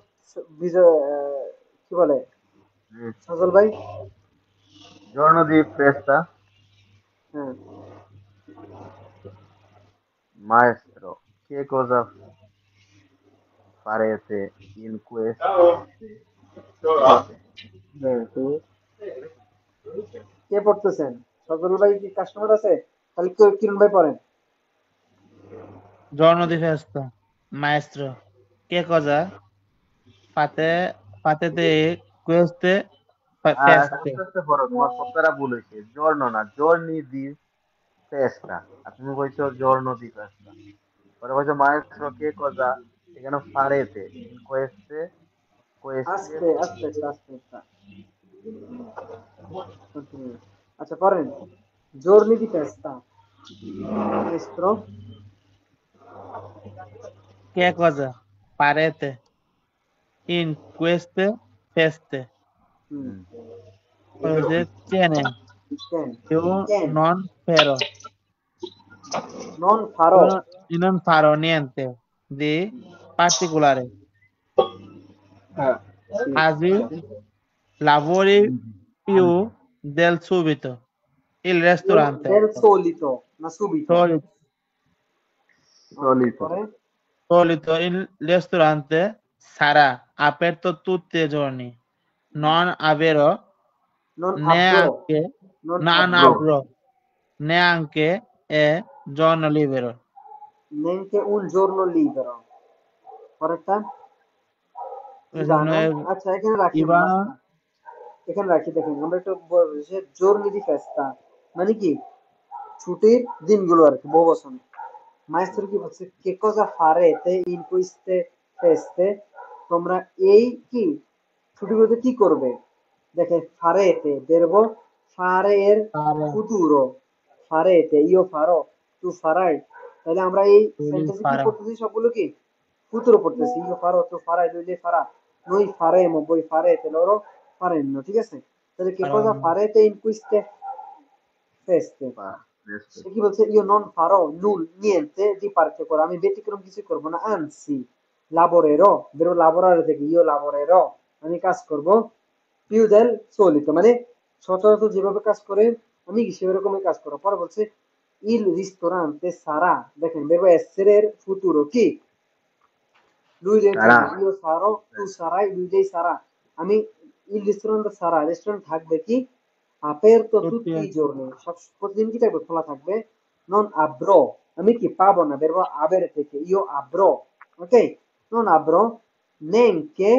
Speaker 1: বিজয় কি বলে সজল ভাই
Speaker 3: Giorno di festa,
Speaker 1: হ্যাঁ
Speaker 3: maestro. Che cosa farete in questo?
Speaker 1: কে পড়তেছেন সজল ভাই কি কাস্টমার আছে তাহলে কিরণ ভাই পড়েন
Speaker 4: giorno di festa maestro che cosa fatete queste feste
Speaker 3: Queste farò, তোমার কথাটা ভুল হয়েছে giorno না giorni di festa আর তুমি কইছো giorno di festa পরে কইছো maestro che cosa এখানে farete in queste
Speaker 1: আস্তে আস্তে আস্তে আস্তে continua. আচ্ছা পড়েন giorni di festa maestro
Speaker 4: che cosa farete in queste feste
Speaker 1: hmm
Speaker 4: cose tiene
Speaker 1: কেন
Speaker 4: io
Speaker 1: কেন
Speaker 4: non farò
Speaker 1: non farò
Speaker 4: io non farò niente di particolare
Speaker 5: হ্যাঁ
Speaker 4: as you lavori più del subito. Il
Speaker 1: Più
Speaker 4: ristorante
Speaker 1: del solito, না subito।
Speaker 4: solito,
Speaker 3: solito,
Speaker 1: পরে
Speaker 4: solito il ristorante sarà aperto tutti i giorni. Non avrò
Speaker 1: non avrò,
Speaker 4: neanche
Speaker 1: non
Speaker 4: non
Speaker 1: avrò
Speaker 4: avrò neanche e giorno libero.
Speaker 1: neanche un giorno libero। পরেরটা Ivanov, আচ্ছা এখানে রাখেন
Speaker 4: Ivano
Speaker 1: বাস্তা, এখানে রাখি। দেখেন আমরা একটু giorni di festa মানে কি ছুটির দিনগুলো আর কি, বহু বচন। মাইস্ত্রো কি বলছে, কে cosa farete in queste feste, তোমরা এই কি ছুটিগুলোতে কি করবে। দেখে farete verbo fare এর
Speaker 4: fare
Speaker 1: futuro, farete io farò, tu farai, তাহলে আমরা এই
Speaker 4: lui
Speaker 1: সেন্টেন্সে কি
Speaker 4: farà
Speaker 1: পড়তেছি, সবগুলো কি futuro পড়তেছি। io farò, tu farai, lui lei farà, noi faremo, voi farete, loro faranno, ঠিক আছে। তাহলে কে cosa
Speaker 4: faranno
Speaker 1: farete in queste feste,
Speaker 3: questo,
Speaker 1: সে কি বলছে, io non farò niente di particolare, আমি ব্যতিক্রম কিছু করব না, anzi lavorerò, vero lavorare থেকে io lavorerò, আমি কাজ করব più del solito, মানে সচরাচর যেভাবে কাজ করে আমি কি সেরকমই কাজ করব। পরে বলছে il ristorante sarà, দেখেন verbo essere এর futuro কি, lui lei
Speaker 3: sarà,
Speaker 1: থাকবে, io sarò, tu sarai, lui lei sarà, আমি il ristorante sarà, রেস্টুরেন্ট থাকবে কি aperto
Speaker 4: tutti
Speaker 1: tutti i giorni, সব প্রতিদিন কি থাকবে, খোলা থাকবে। non avrò, আমি কি পাবো না, verbo avere থেকে io avrò, ok, non avrò neanche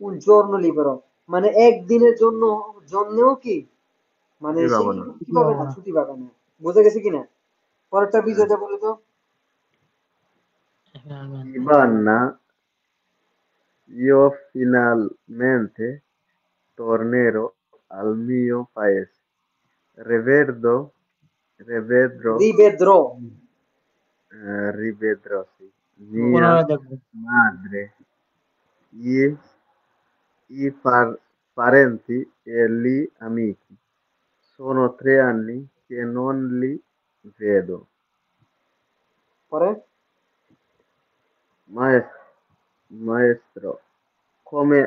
Speaker 1: un giorno libero, মানে একদিনের জন্যও কি, মানে
Speaker 3: ছুটি
Speaker 1: সে
Speaker 3: পাবো না।
Speaker 1: কি পাবে না, ছুটি পাবে না। বোঝা গেছে কিনা? পরেরটা
Speaker 3: হ্যাঁ।
Speaker 1: বিজয়টা বলে তো।
Speaker 4: finalmente
Speaker 3: Ivana, io finalmente tornerò al mio paese. Rivedrò,
Speaker 1: rivedrò,
Speaker 3: rivedrò, sì, mia
Speaker 4: পুনরায় দেখবো
Speaker 3: madre, i, parenti e gli amici. Sono 3 anni che non li vedo.
Speaker 1: পরে
Speaker 3: Maestro, come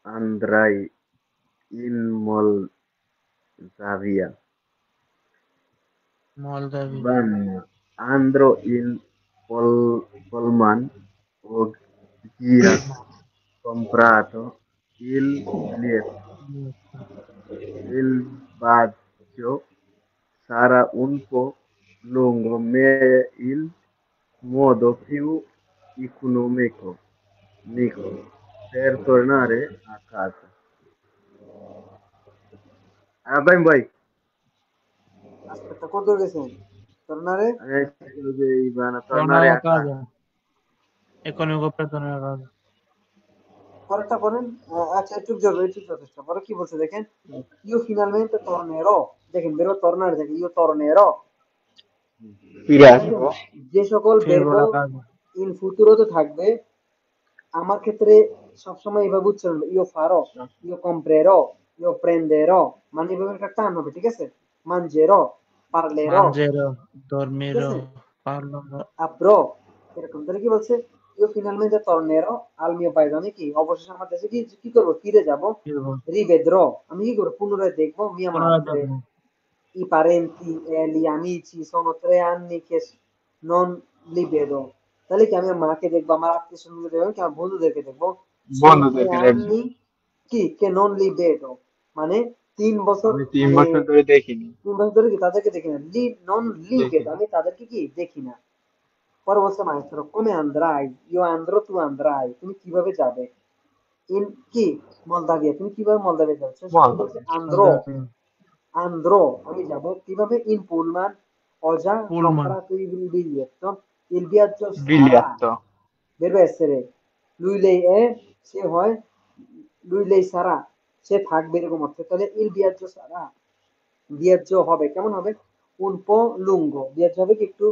Speaker 3: andrai in Moldavia?
Speaker 4: Moldavia
Speaker 3: Ivana, andrò in Pullman, ho già comprato il biglietto. Il viaggio sarà un po' lungo, ma è il modo più economico per tornare a casa. Abbiamo vai.
Speaker 1: আজকেরটা কত দূর গেছেন, tornare
Speaker 3: Adesso che Ivana tornare
Speaker 4: tornare
Speaker 3: a
Speaker 4: a
Speaker 3: casa.
Speaker 4: casa economico per tornare a casa
Speaker 1: পরেরটা পড়েন। আচ্ছা একটু যাবে, একটু যথেষ্ট। পরে কি বলছে দেখেন, io finalmente tornerò, দেখেন বেরো tornare থেকে io tornerò,
Speaker 5: ফিরে
Speaker 1: বুঝলেন?
Speaker 5: আসবো।
Speaker 1: যে সকল
Speaker 4: figuro
Speaker 1: verbo
Speaker 4: a casa
Speaker 1: in futuro তে থাকবে, আমার ক্ষেত্রে সবসময় এইভাবে উচ্চারণ হবে, io farò, io comprerò, io prenderò, মানে এইভাবে একটা টান হবে, ঠিক আছে। mangerò, parlerò,
Speaker 4: mangerò
Speaker 1: ঠিক
Speaker 4: dormirò
Speaker 1: আছে।
Speaker 4: parlerò
Speaker 1: avrò, এরকম। তাহলে কি বলছে, io finalmente tornerò al mio paese, আমি কি অবশেষে আমার দেশে কি কি করবো, ফিরে যাব।
Speaker 4: figuro
Speaker 1: rivedrò, আমি কি করবো, পুনরায় দেখবো mia
Speaker 4: পুনরায়
Speaker 1: madre,
Speaker 4: দেখবো
Speaker 1: i parenti e gli amici, sono 3 anni che non li vedo, তাহলে কি আমি আমার মাকে দেখবো, আমার আত্মীয় স্বজনকে দেখবো, কি আমার বন্ধুদেরকে দেখবো। sono tre
Speaker 5: বন্ধুদেরকে দেখবো।
Speaker 1: anni কি che non li vedo, মানে 3 বছর,
Speaker 5: আমি 3 বছর
Speaker 1: মানে
Speaker 5: ধরে দেখিনি।
Speaker 1: 3 বছর ধরে কি তাদেরকে দেখি না, non li vedo,
Speaker 5: দেখিনি।
Speaker 1: আমি তাদেরকে কি দেখি না। পরে বলছে মাইস্ত্রো, come andrai, io andrò, tu andrai, তুমি কিভাবে যাবে, ইন কি মলদাভিয়া, তুমি কিভাবে মলদাভিয়া যাচ্ছ, সে
Speaker 5: বল।
Speaker 1: বলছে andrò,
Speaker 4: Moldavia
Speaker 1: andrò, আমি যাব কিভাবে, in pullman, ho già
Speaker 4: pullman
Speaker 1: comprato il biglietto, il viaggio sarà,
Speaker 5: বিলিয়ার্দ।
Speaker 1: deve essere lui lei è, সে হয় lui lei sarà, সে থাকবে, এরকম অর্থে। তাহলে il viaggio sarà, viaggio হবে কেমন হবে, un po' lungo, viaggio হবে কি একটু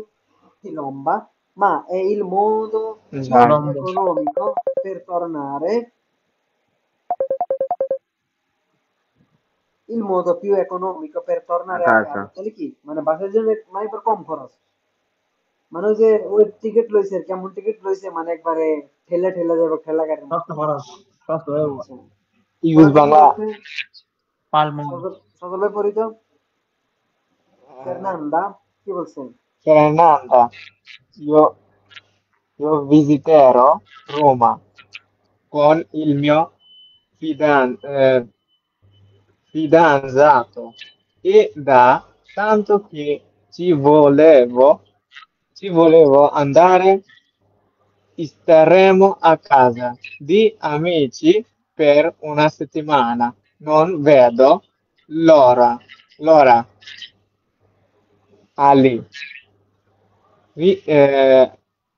Speaker 1: কি লম্বা, ma è il modo più
Speaker 5: জানি।
Speaker 4: লম্বা
Speaker 1: economico per tornare, il modo più economico per
Speaker 3: A
Speaker 1: tornare a
Speaker 3: casa.
Speaker 1: casa, তাহলে কি মানে বাসার জন্য মানে একবার কম খরচ, মানে ওই যে ওই টিকিট লইছে, কেমন টিকিট লইছে, মানে একবারে ঠেলা ঠেলা যাবে, ঠেলা গাড়ির মতো।
Speaker 4: সস্তা খরচ সস্তা হয়ে যাবো
Speaker 1: আচ্ছা
Speaker 5: ইউজ
Speaker 1: পরে কি
Speaker 5: বাংলা
Speaker 1: বলছে
Speaker 4: পালমন
Speaker 1: সজল ভাই পড়িত ফেরনান্দা কি বলছেন
Speaker 5: Fernanda, io, io visiterò Roma con il mio fidan- eh, fidanzato e da tanto che ci volevo andare, staremo a casa di amici per una settimana. Non vedo l'ora. Ali, ri- eh,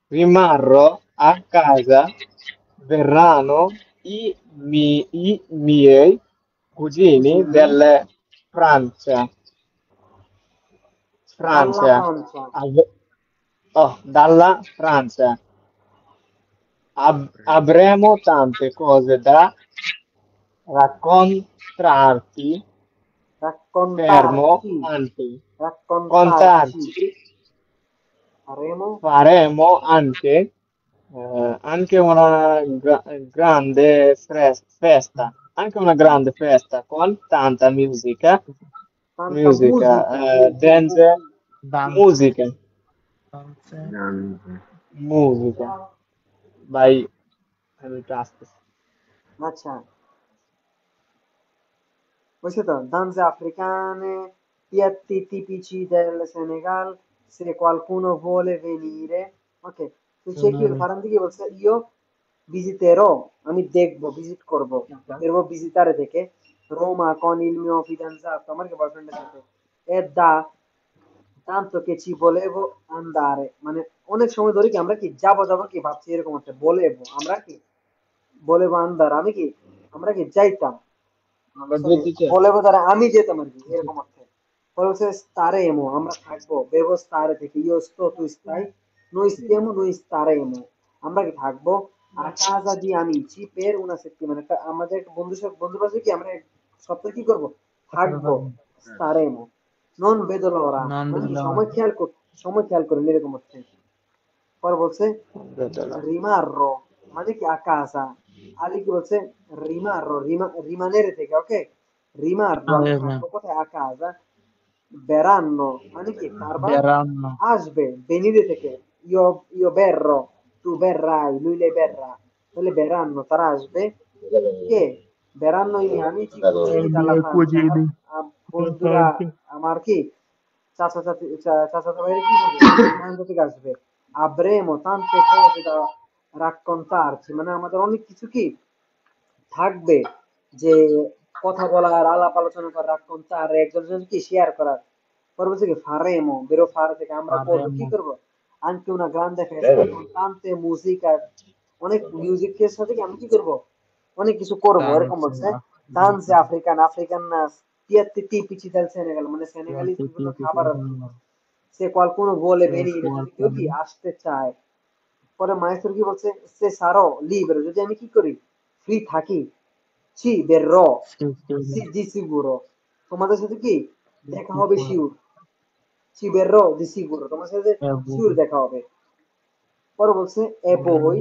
Speaker 5: rimarrò a casa, verranno i miei cugini
Speaker 1: cugini
Speaker 5: Francia,
Speaker 1: dalla
Speaker 5: Francia,
Speaker 1: Francia
Speaker 5: dalla Francia. Avremo tante cose da raccontarti, fermo,
Speaker 1: raccontarci
Speaker 5: anzi,
Speaker 1: raccontarci
Speaker 5: contarci.
Speaker 1: faremo
Speaker 5: Faremo anche una festa, anche una grande festa con tanta
Speaker 1: tanta musica
Speaker 5: dance,
Speaker 4: danze
Speaker 5: musica,
Speaker 4: danze
Speaker 3: Grande.
Speaker 5: musica by Henry Justice.
Speaker 1: আচ্ছা বুঝছো তো danze africane piatti tipici del Senegal se qualcuno vuole venire ok তো সে কি ফারান দিকে বলছে io visiterò আমি দেখবো visit করব বেরবো ভিজিটারে থেকে Ruma con il mio fidanzato আমার কি বয়ফ্রেন্ডের সাথে e da tanto che ci volevo andare মানে অনেক সময় ধরে কি আমরা কি যাবো কি ভাবছি এরকম হচ্ছে বলেবো আমরা কি volevo andare আমি কি আমরা কি যাইতাম
Speaker 5: আমরা
Speaker 1: সরি
Speaker 5: যেতে চাই।
Speaker 1: বলেবো দ্বারা আমি যেতাম আর কি এরকম অর্থে পরে হচ্ছে staremo আমরা থাকবো বেবো stare থেকে io sto tu stai noi stiamo noi staremo আমরা কি থাকবো a casa di amici per una settimana আমাদের বন্ধু বান্ধব কি আমরা এক সপ্তাহ কি করবো থাকবো staremo non vedo l'ora
Speaker 4: নন
Speaker 1: মানে কি
Speaker 4: বেদলা
Speaker 1: সময় খেয়াল করেন এরকম অর্থে পরে বলছে rimarrò মানে কি a casa আলী কি বলছে rimarrò rimanere থেকে ওকে rimarrò আমি থাকবো কোথায় a casa verranno মানে কি তারপর
Speaker 4: বেরান্ন
Speaker 1: আসবে venire থেকে io verrò tu verrai lei verrà তাহলে verranno তারা আসবে কে verranno i miei amici cugini dalla Francia আমার
Speaker 4: কুজিনি
Speaker 1: বন্ধুরা আমার কি চাচাতো ভাইয়ের কি হবে ফ্রান্স থেকে আসবে avremo tante cose da raccontarci মানে আমাদের অনেক কিছু কি থাকবে যে কথা বলার আলাপ আলোচনা করার raccontare একজনের সাথে কি শেয়ার করার পরবর্তী কি faremo বেরো ফার থেকে আমরা করবো কি
Speaker 4: পারেমো
Speaker 1: করবো anche una grande festa con tante musica অনেক মিউজিকের সাথে কি আমি কি করবো অনেক কিছু করবো এরকম
Speaker 4: danze
Speaker 1: বলছে danze আফ্রিকান নাচ piatti tipici del Senegal মানে সেনেগালি বিভিন্ন খাবার আর কি সে qualcuno vuole venire যদি কেউ কি আসতে চায় পরে মাইসুর কি বলছে সে সারো লিবেরো যদি আমি কি করি ফ্রি থাকি ছি verrò sì di sicuro তোমাদের সাথে কি দেখা হবে sure ci verrò di sicuro তোমার সাথে শিওর দেখা হবে পরে বলছে এ বই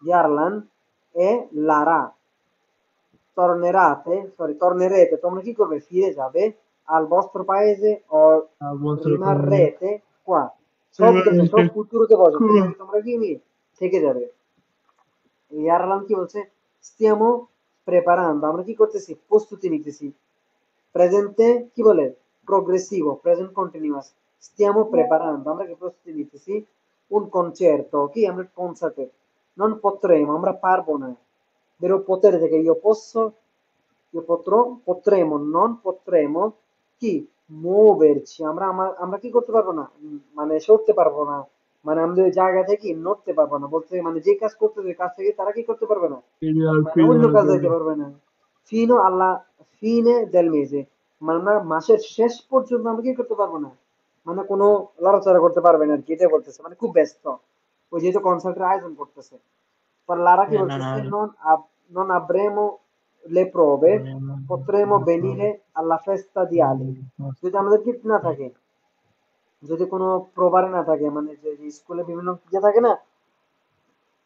Speaker 1: ইয়ারলান এ লারা tornerete তোমরা কি করবে ফিরে যাবে al vostro paese o rimarrete qua সব দেখো সব ফুতুরোতে বসাচ্ছে নাকি তোমরা কি নিয়ে থেকে যাবে ইয়ারলান কি বলছে stiamo preparando আমরা কি করতেছি প্রস্তুতি নিতেছি প্রেজেন্টে কি বলে progressivo present continuous stiamo preparando আমরা কি প্রস্তুতি নিতেছি un concerto কি আমরা কনসার্টে non potremo আমরা পারবো না বেরো potere থেকে potremo non potremo কি muoverci আমরা কি করতে পারবো না মানে সরতে পারবো না মানে আমাদের জায়গা থেকে নড়তে পারবো না বলতে মানে যে কাজ করতে ওই কাজ থেকে তারা কি করতে পারবে না মানে অন্য কাজ যাইতে পারবে না fino alla fine del mese মানে আমরা মাসের শেষ পর্যন্ত আমরা কি করতে পারবো না মানে কোনো লড়াচড়া করতে পারবে না আর কি এটা বলতেছে মানে খুব ব্যস্ত ওই যেহেতু কনসার্টের আয়োজন করতেছে পর লারা কি বলছে se non avremo le prove potremo venire alla festa di Ali যদি আমাদের কি না থাকে যদি কোনো প্রবারে না থাকে মানে যে স্কুলে বিভিন্ন ইয়ে থাকে না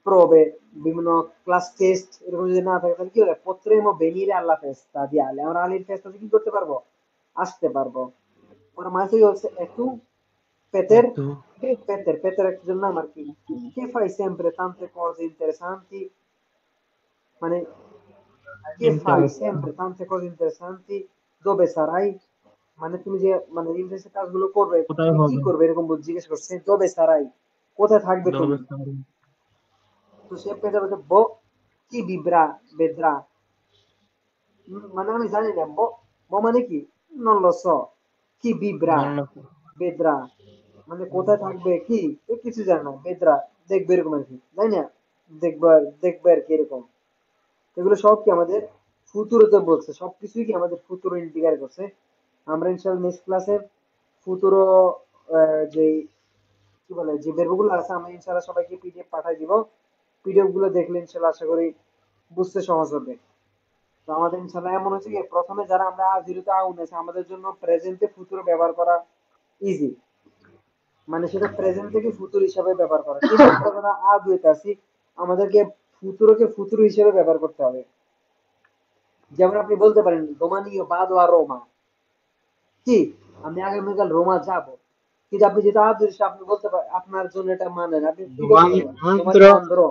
Speaker 1: prove, বিভিন্ন ক্লাস টেস্ট এরকম যদি না থাকে তাহলে কি হবে? potremo venire alla festa di Ale, আমরা আলীর ফেস্টাতে কি করতে পারবো? আসতে পারবো। Ora Matteo হচ্ছে e tu Peter
Speaker 4: একটু
Speaker 1: Peter একজন নাম আর কি che fai sempre tante cose interessanti মানে che fai
Speaker 5: interesting.
Speaker 1: sempre tante cose interessanti dove sarai মানে তুমি যে মানে ইন্টারেস্টের কাজগুলো করবে
Speaker 4: কোথায়
Speaker 1: তুমি কি
Speaker 4: হবে
Speaker 1: করবে এরকম জিজ্ঞেস করছে dove sarai কোথায় থাকবে তুমি
Speaker 4: দবে
Speaker 1: তো সে পেটে বলছে বো কি বিভ্রা বেদ্রা মানে আমি জানি না বো বো মানে কি non lo so কি বিভ্রা
Speaker 4: নন
Speaker 1: বেদ্রা মানে কোথায় থাকবে কি এ কিছু জানে না বেদ্রা দেখবে এরকম আর কি তাই না দেখবে আর কি এরকম এগুলো সব কি আমাদের ফুতুরোতে বলছে সবকিছুই কি আমাদের ফুতুরো ইন্টিগ্রেট করছে আমরা ইনশাআল্লাহ নেক্সট ক্লাসে ফুতুরো যে কি বলে যে বেরবগুলো আছে আমি ইনশাআল্লাহ সবাইকে পিডিএফ পাঠাই দিব পিডিএফ গুলো দেখলে ইনশাআল্লাহ আশা করি বুঝতে সহজ হবে তো আমাদের ইনশাআল্লাহ এমন হচ্ছে কি প্রথমে যারা আমরা জিরোতে আউন আছে আমাদের জন্য প্রেজেন্টে ফুতুরো ব্যবহার করা ইজি মানে সেটা প্রেজেন্ট থেকে ফুতুর হিসাবে ব্যবহার করা কিন্তু আমরা যারা আদুয়েতে আছি আমাদেরকে ফুতুরোকে ফুতুর হিসেবে ব্যবহার করতে হবে যেমন আপনি বলতে পারেন রোমানীয় বাদো আর রোমা কি আমি আগামীকাল রোমা যাব কিন্তু আপনি যেটা আদৌ আপনি বলতে পারেন আপনার জন্য এটা মানে না আপনি কি বলতে
Speaker 5: Domani
Speaker 1: পারেন রোমানি
Speaker 5: andrò
Speaker 1: আন্দ্রো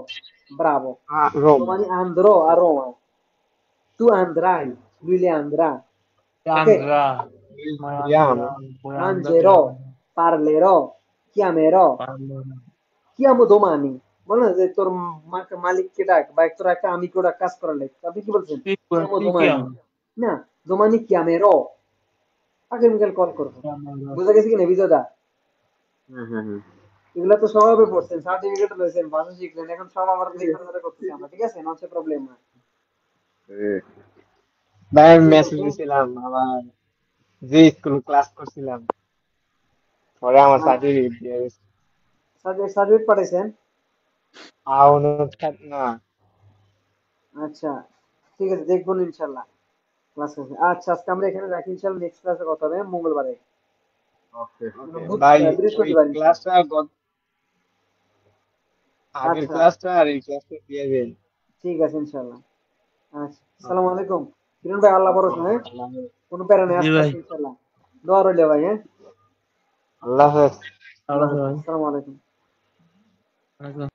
Speaker 1: ব্রাভো
Speaker 5: a Roma.
Speaker 1: রোমানি আন্দ্রো আর রোমা tu andrai lui le andrà ok
Speaker 2: Andrà, ma
Speaker 5: Andiamo.
Speaker 2: andrà, poi andate
Speaker 1: mangerò parlerò chiamerò
Speaker 2: parlerà.
Speaker 1: chiamo domani বলে না যে তোর মালিককে ডাক বা তোর একটা আমি কেউ ডাক কাজ করার লেগে আপনি কি বলছেন chiamo
Speaker 2: Sì,
Speaker 1: domani
Speaker 2: chiamo.
Speaker 1: না domani chiamerò আগামীকাল কল করবো
Speaker 2: Chiamerò.
Speaker 1: বুঝা গেছে কিনা বিজয়দা
Speaker 3: হুম হুম হুম
Speaker 1: এগুলা তো সবে পড়ছেন সার্টিফিকেট লইছেন ভাষা শিখলেন এখন সব আমার লেখার ধরে করতেছি আমরা ঠিক আছে নট প্রবলেম না
Speaker 3: হুম।
Speaker 5: ভাই আমি
Speaker 1: ঠিক
Speaker 5: মেসেজ
Speaker 1: আছে
Speaker 5: দিছিলাম আমার যে স্কুল ক্লাস করছিলাম পরে আমার সার্টিফিকেট দিয়ে গেছে।
Speaker 1: সার্টিফিকেট পাঠাইছেন
Speaker 5: না
Speaker 1: আচ্ছা ঠিক আছে দেখবো না ইনশাল্লাহ ক্লাস আচ্ছা আজকে আমরা এখানে রাখি ইনশাল্লাহ নেক্সট ক্লাসে কথা হবে মঙ্গলবারে
Speaker 3: ওকে
Speaker 5: ভাই ওই
Speaker 1: বৃহস্পতিবার ইনশাল্লাহ
Speaker 5: ক্লাসটা আগের
Speaker 1: আচ্ছা
Speaker 5: ক্লাসটা আর এই ক্লাসটা দিয়ে দেন।
Speaker 1: ঠিক আছে ইনশাল্লাহ আচ্ছা আসসালামু আলাইকুম কিরণ ভাই আল্লাহ ভরসা হ্যাঁ কোনো প্যারা নেই
Speaker 4: জি
Speaker 1: আসতে
Speaker 4: ভাই
Speaker 1: আসতে ইনশাল্লাহ দোয়া রইলে ভাই হ্যাঁ
Speaker 5: আল্লাহ হাফেজ।
Speaker 1: আল্লাহ
Speaker 4: ভালো
Speaker 1: হাফেজ
Speaker 4: ভাই
Speaker 1: আসসালামু আলাইকুম
Speaker 4: একদম